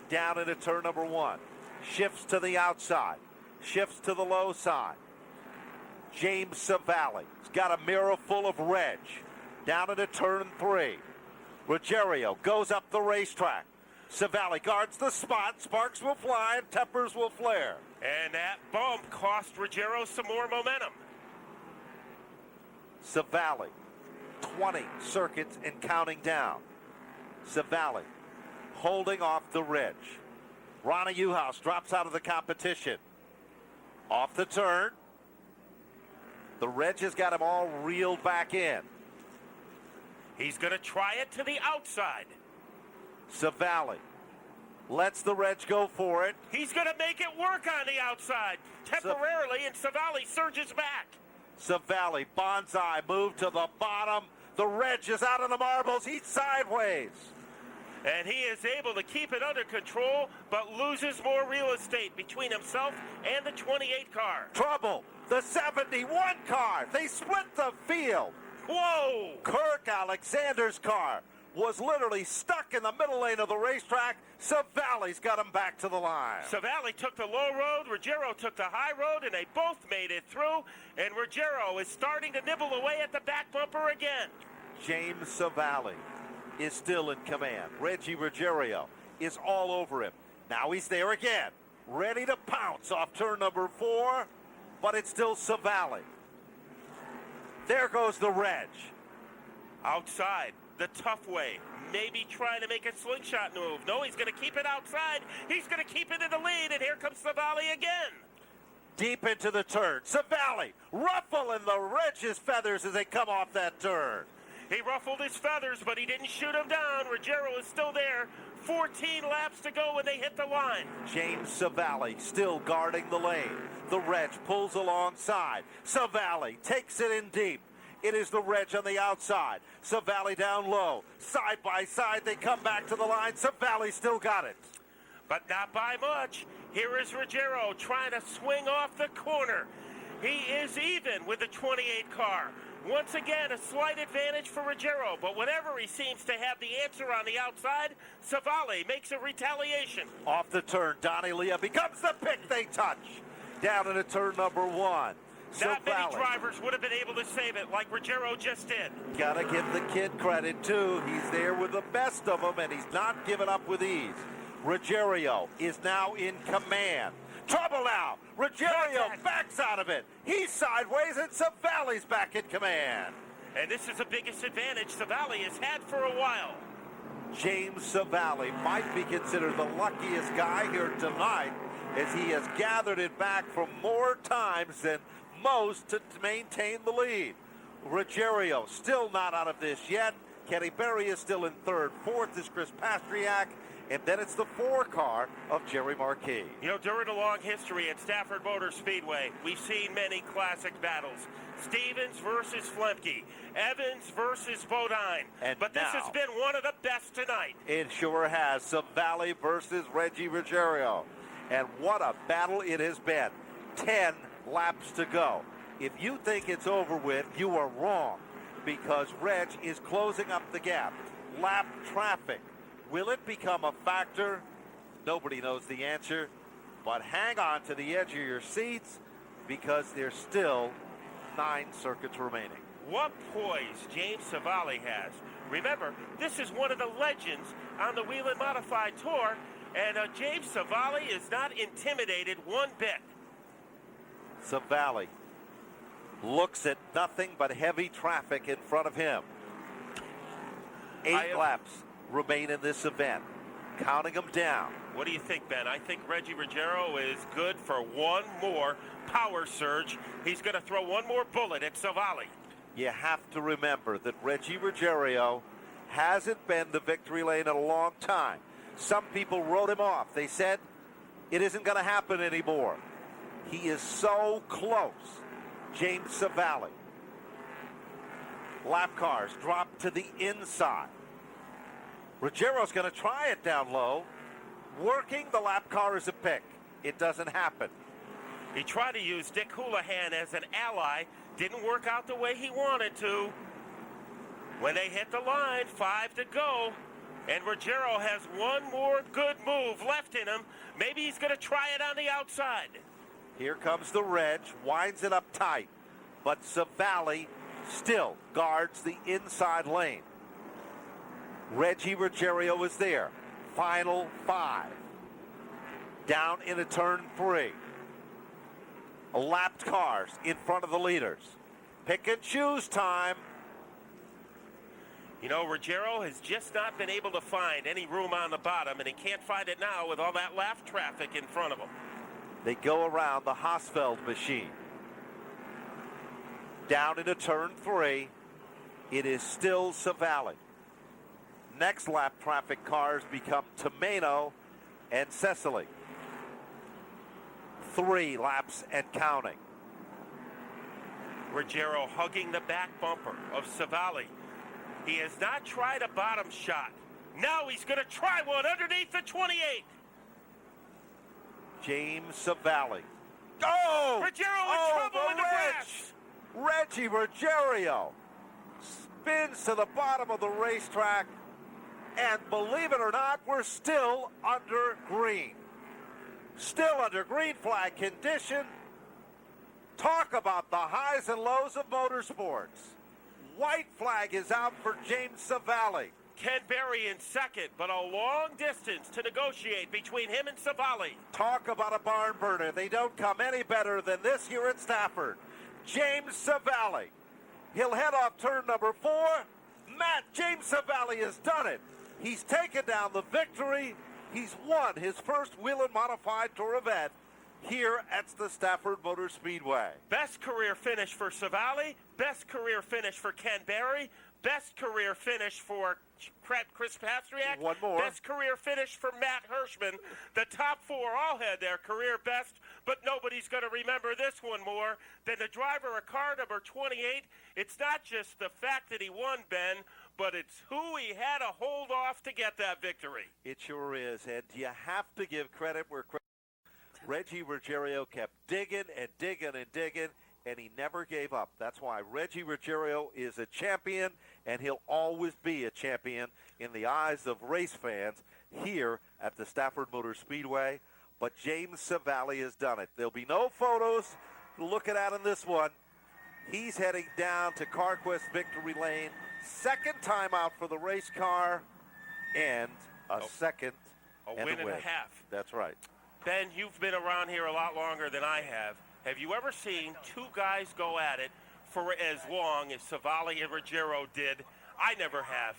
[SPEAKER 1] Down into turn number 1. Shifts to the outside. Shifts to the low side. James Civali has got a mirror full of Reg. Down into turn 3. Ruggiero goes up the racetrack. Civali guards the spot. Sparks will fly and tempers will flare.
[SPEAKER 2] And that bump cost Ruggiero some more momentum.
[SPEAKER 1] Civali, 20 circuits and counting down. Civali holding off the Reg. Ronnie Uhouse drops out of the competition. Off the turn. The Reg has got him all reeled back in.
[SPEAKER 2] He's going to try it to the outside.
[SPEAKER 1] Civali lets the Reg go for it.
[SPEAKER 2] He's going to make it work on the outside temporarily, and Civali surges back.
[SPEAKER 1] Civali, bonsai, move to the bottom. The Reg is out on the marbles. He's sideways.
[SPEAKER 2] And he is able to keep it under control, but loses more real estate between himself and the 28 car.
[SPEAKER 1] Trouble. The 71 car. They split the field.
[SPEAKER 2] Whoa!
[SPEAKER 1] Kirk Alexander's car was literally stuck in the middle lane of the racetrack. Civali's got him back to the line.
[SPEAKER 2] Civali took the low road, Ruggiero took the high road, and they both made it through. And Ruggiero is starting to nibble away at the back bumper again.
[SPEAKER 1] James Civali is still in command. Reggie Ruggiero is all over him. Now he's there again, ready to pounce off turn number 4, but it's still Civali. There goes the Reg.
[SPEAKER 2] Outside, the tough way. Maybe trying to make a slingshot move. No, he's going to keep it outside. He's going to keep it in the lead, and here comes Civali again.
[SPEAKER 1] Deep into the turn. Civali ruffling the Reg's feathers as they come off that turn.
[SPEAKER 2] He ruffled his feathers, but he didn't shoot him down. Ruggiero is still there. 14 laps to go when they hit the line.
[SPEAKER 1] James Civali still guarding the lane. The Reg pulls alongside. Civali takes it in deep. It is the Reg on the outside. Civali down low. Side by side, they come back to the line. Civali still got it.
[SPEAKER 2] But not by much. Here is Ruggiero trying to swing off the corner. He is even with the 28 car. Once again, a slight advantage for Ruggiero, but whenever he seems to have the answer on the outside, Civali makes a retaliation.
[SPEAKER 1] Off the turn, Donnie Leah becomes the pick they touch. Down into turn number 1.
[SPEAKER 2] Not many drivers would have been able to save it like Ruggiero just did.
[SPEAKER 1] Gotta give the kid credit, too. He's there with the best of them, and he's not giving up with ease. Ruggiero is now in command. Trouble now. Ruggiero backs out of it. He's sideways, and Civali's back in command.
[SPEAKER 2] And this is the biggest advantage Civali has had for a while.
[SPEAKER 1] James Civali might be considered the luckiest guy here tonight, as he has gathered it back for more times than most to maintain the lead. Ruggiero still not out of this yet. Kenny Berry is still in third. Fourth is Chris Pastriak. And then it's the 4 car of Jerry Marquis.
[SPEAKER 2] You know, during a long history at Stafford Motor Speedway, we've seen many classic battles. Stevens versus Flemke, Evans versus Bodine. But this has been one of the best tonight.
[SPEAKER 1] It sure has. Civali versus Reggie Ruggiero. And what a battle it has been. 10 laps to go. If you think it's over with, you are wrong, because Reg is closing up the gap. Lap traffic. Will it become a factor? Nobody knows the answer, but hang on to the edge of your seats, because there's still 9 circuits remaining.
[SPEAKER 2] What poise James Civali has. Remember, this is one of the legends on the Whelen Modified Tour, and James Civali is not intimidated one bit.
[SPEAKER 1] Civali looks at nothing but heavy traffic in front of him. 8 laps remain in this event. counting them down.
[SPEAKER 2] What do you think, Ben? I think Reggie Ruggiero is good for one more power surge. He's going to throw one more bullet at Civali.
[SPEAKER 1] You have to remember that Reggie Ruggiero hasn't been the victory lane in a long time. Some people wrote him off. They said it isn't going to happen anymore. He is so close. James Civali. Lap cars drop to the inside. Ruggiero's going to try it down low. Working the lap car as a pick. It doesn't happen.
[SPEAKER 2] He tried to use Dick Houlihan as an ally. Didn't work out the way he wanted to. When they hit the line, 5 to go. And Ruggiero has one more good move left in him. Maybe he's going to try it on the outside.
[SPEAKER 1] Here comes the Reg, winds it up tight. But Civali still guards the inside lane. Reggie Ruggiero is there. Final 5. Down into turn 3. Lapped cars in front of the leaders. Pick and choose time.
[SPEAKER 2] You know, Ruggiero has just not been able to find any room on the bottom, and he can't find it now with all that lap traffic in front of him.
[SPEAKER 1] They go around the Hausfeld machine. Down into turn 3. It is still Civali. Next lap traffic cars become Tomeno and Cecily. 3 laps and counting.
[SPEAKER 2] Ruggiero hugging the back bumper of Civali. He has not tried a bottom shot. Now he's going to try one underneath the 28.
[SPEAKER 1] James Civali. Oh!
[SPEAKER 2] Ruggiero in trouble in the grass.
[SPEAKER 1] Reggie Ruggiero spins to the bottom of the racetrack, and believe it or not, we're still under green. Still under green flag condition. Talk about the highs and lows of motorsports. White flag is out for James Civali.
[SPEAKER 2] Ken Berry in second, but a long distance to negotiate between him and Civali.
[SPEAKER 1] Talk about a barn burner. They don't come any better than this here at Stafford. James Civali. He'll head off turn number 4. James Civali has done it. He's taken down the victory. He's won his first Whelen Modified Tour event here at the Stafford Motor Speedway.
[SPEAKER 2] Best career finish for Civali, best career finish for Ken Berry, best career finish for Chris Pastriak.
[SPEAKER 1] One more.
[SPEAKER 2] Best career finish for Matt Hirschman. The top 4 all had their career best, but nobody's going to remember this one more than the driver of car number 28. It's not just the fact that he won, Ben, but it's who he had to hold off to get that victory.
[SPEAKER 1] It sure is, and you have to give credit where credit. Reggie Ruggiero kept digging and digging and digging, and he never gave up. That's why Reggie Ruggiero is a champion, and he'll always be a champion in the eyes of race fans here at the Stafford Motor Speedway. But James Civali has done it. There'll be no photos looking at in this one. He's heading down to CarQuest Victory Lane. Second time out for the race car, and a second
[SPEAKER 2] a win and a half.
[SPEAKER 1] That's right.
[SPEAKER 2] Ben, you've been around here a lot longer than I have. Have you ever seen 2 guys go at it for as long as Civali and Ruggiero did? I never have.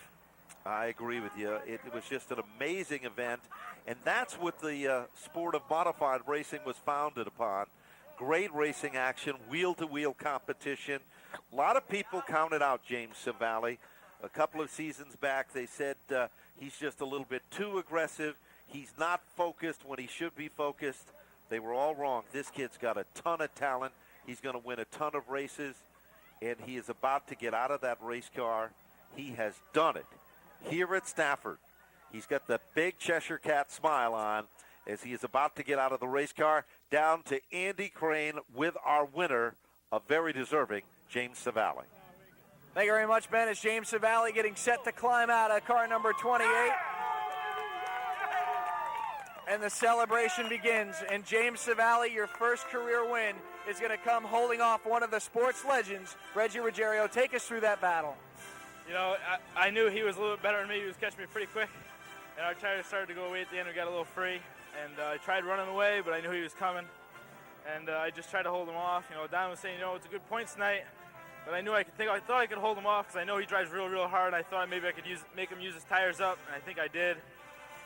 [SPEAKER 1] I agree with you. It was just an amazing event, and that's what the sport of modified racing was founded upon. Great racing action, wheel-to-wheel competition. A lot of people counted out James Civali. A couple of seasons back, they said he's just a little bit too aggressive. He's not focused when he should be focused. They were all wrong. This kid's got a ton of talent. He's going to win a ton of races, and he is about to get out of that race car. He has done it here at Stafford. He's got the big Cheshire Cat smile on as he is about to get out of the race car. Down to Andy Crane with our winner, a very deserving James Civali.
[SPEAKER 4] Thank you very much, Ben. It's James Civali getting set to climb out of car number 28. And the celebration begins. And James Civali, your first career win, is going to come holding off one of the sports legends, Reggie Ruggiero. Take us through that battle.
[SPEAKER 5] You know, I knew he was a little bit better than me. He was catching me pretty quick. And our tires started to go away at the end. We got a little free. And I tried running away, but I knew he was coming. And I just tried to hold him off. You know, Don was saying, you know, it's a good points night. But I knew I thought I could hold him off because I know he drives real hard. And I thought maybe I could make him use his tires up, and I think I did.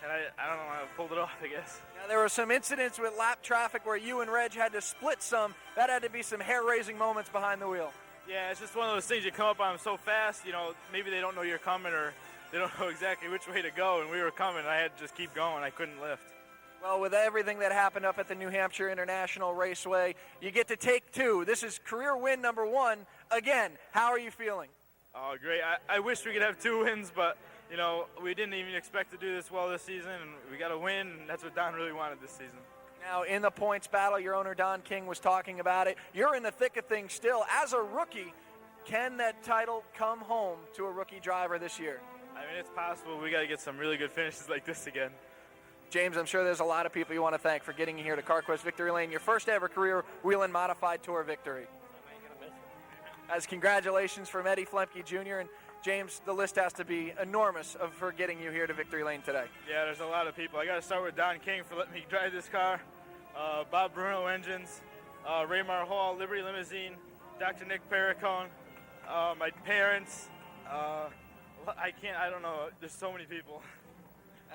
[SPEAKER 6] and I don't know, I pulled it off, I guess.
[SPEAKER 4] Now, there were some incidents with lap traffic where you and Reg had to split some. That had to be some hair-raising moments behind the wheel.
[SPEAKER 6] Yeah, it's just one of those things you come up on them so fast, you know, maybe they don't know you're coming or they don't know exactly which way to go, and we were coming, and I had to just keep going. I couldn't lift.
[SPEAKER 4] Well, with everything that happened up at the New Hampshire International Raceway, you get to take 2. This is career win number 1. Again, how are you feeling?
[SPEAKER 6] Oh, great. I wish we could have 2 wins, but, you know, we didn't even expect to do this well this season, and we got to win, and that's what Don really wanted this season.
[SPEAKER 4] Now, in the points battle, your owner, Don King, was talking about it. You're in the thick of things still. As a rookie, can that title come home to a rookie driver this year?
[SPEAKER 6] I mean, it's possible. We got to get some really good finishes like this again.
[SPEAKER 4] James, I'm sure there's a lot of people you want to thank for getting you here to CarQuest Victory Lane, your first ever career Whelen Modified Tour victory. As congratulations from Eddie Flemke Jr. and James, the list has to be enormous for getting you here to Victory Lane today.
[SPEAKER 6] Yeah, there's a lot of people. I got to start with Don King for letting me drive this car, Bob Bruno Engines, Raymar Hall, Liberty Limousine, Dr. Nick Perricone, my parents. I don't know. There's so many people.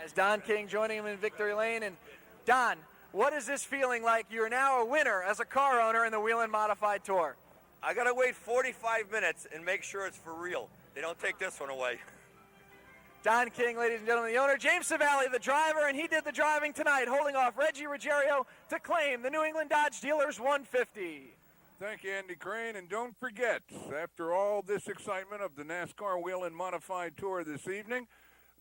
[SPEAKER 4] As Don King joining him in Victory Lane. And Don, what is this feeling like? You're now a winner as a car owner in the Whelen Modified Tour.
[SPEAKER 11] I got to wait 45 minutes and make sure it's for real. They don't take this one away.
[SPEAKER 4] Don King, ladies and gentlemen, the owner, James Civali, the driver, and he did the driving tonight, holding off Reggie Ruggiero to claim the New England Dodge Dealers 150.
[SPEAKER 12] Thank you, Andy Crane. And don't forget, after all this excitement of the NASCAR Whelen Modified Tour this evening,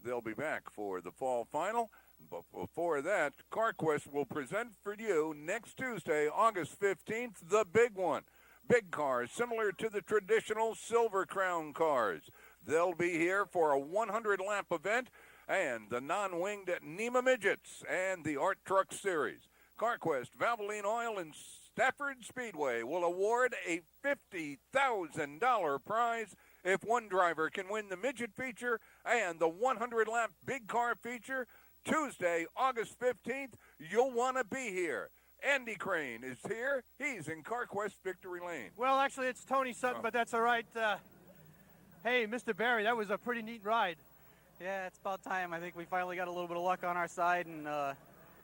[SPEAKER 12] they'll be back for the fall final. But before that, CarQuest will present for you next Tuesday, August 15th, the big one. Big cars similar to the traditional Silver Crown cars. They'll be here for a 100-lap event and the non-winged NEMA Midgets and the Art Truck Series. CarQuest, Valvoline Oil, and Stafford Speedway will award a $50,000 prize if one driver can win the midget feature and the 100-lap big car feature. Tuesday, August 15th, you'll want to be here. Andy Crane is here. He's in CarQuest Victory Lane.
[SPEAKER 3] Well, actually, it's Tony Sutton, but that's all right. Hey, Mr. Barry, that was a pretty neat ride.
[SPEAKER 13] Yeah, it's about time. I think we finally got a little bit of luck on our side, and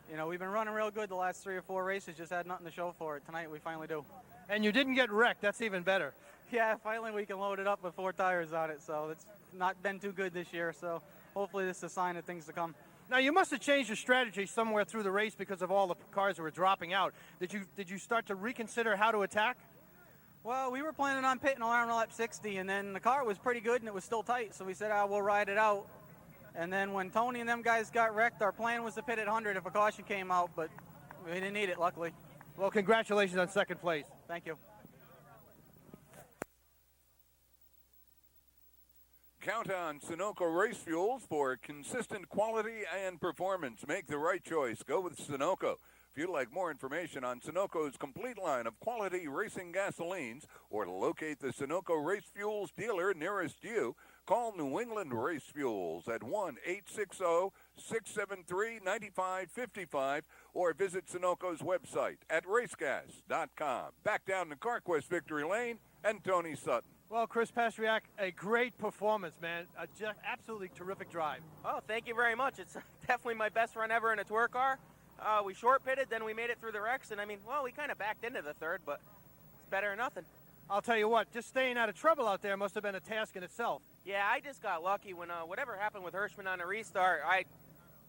[SPEAKER 13] you know, we've been running real good the last 3 or 4 races, just had nothing to show for it. Tonight we finally do.
[SPEAKER 3] And you didn't get wrecked. That's even better.
[SPEAKER 13] Yeah, finally we can load it up with 4 tires on it, so it's not been too good this year, so hopefully this is a sign of things to come.
[SPEAKER 3] Now, you must have changed your strategy somewhere through the race because of all the cars that were dropping out. Did you start to reconsider how to attack?
[SPEAKER 13] Well, we were planning on pitting around lap 60, and then the car was pretty good and it was still tight, so we said, we'll ride it out. And then when Tony and them guys got wrecked, our plan was to pit at 100 if a caution came out, but we didn't need it, luckily.
[SPEAKER 3] Well, congratulations on second place.
[SPEAKER 13] Thank you.
[SPEAKER 12] Count on Sunoco Race Fuels for consistent quality and performance. Make the right choice. Go with Sunoco. If you'd like more information on Sunoco's complete line of quality racing gasolines or to locate the Sunoco Race Fuels dealer nearest you, call New England Race Fuels at 1-860-673-9555 or visit Sunoco's website at racegas.com. Back down to CarQuest Victory Lane and Tony Sutton.
[SPEAKER 3] Well, Chris Pastriak, a great performance, man. Just absolutely terrific drive.
[SPEAKER 9] Oh, thank you very much. It's definitely my best run ever in a tour car. We short pitted, then we made it through the wrecks, and I mean, well, we kind of backed into the third, but it's better than nothing.
[SPEAKER 3] I'll tell you what, just staying out of trouble out there must have been a task in itself.
[SPEAKER 9] Yeah, I just got lucky when whatever happened with Hirschman on the restart, I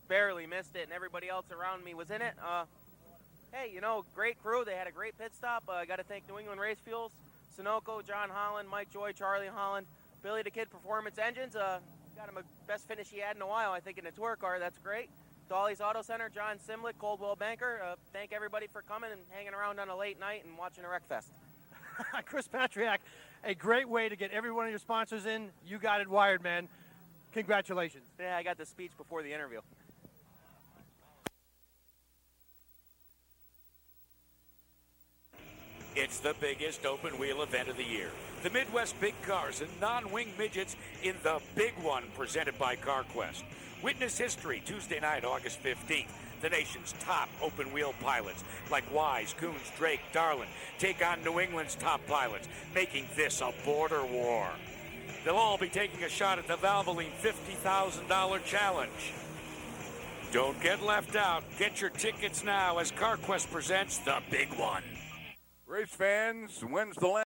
[SPEAKER 9] barely missed it, and everybody else around me was in it. Hey, you know, great crew. They had a great pit stop. I got to thank New England Race Fuels, Sunoco, John Holland, Mike Joy, Charlie Holland, Billy the Kid Performance Engines. Got him a best finish he had in a while, I think, in a tour car. That's great. Dolly's Auto Center, John Simlick, Coldwell Banker. Thank everybody for coming and hanging around on a late night and watching a wreck fest.
[SPEAKER 3] Chris Patriak, a great way to get every one of your sponsors in. You got it wired, man. Congratulations.
[SPEAKER 9] Yeah, I got the speech before the interview.
[SPEAKER 14] It's the biggest open wheel event of the year. The Midwest Big Cars and non-wing midgets in the big one presented by CarQuest. Witness history Tuesday night, August 15th. The nation's top open wheel pilots like Wise, Coons, Drake, Darlin take on New England's top pilots, making this a border war. They'll all be taking a shot at the Valvoline $50,000 challenge. Don't get left out. Get your tickets now as CarQuest presents the big one.
[SPEAKER 12] Race fans, when's the last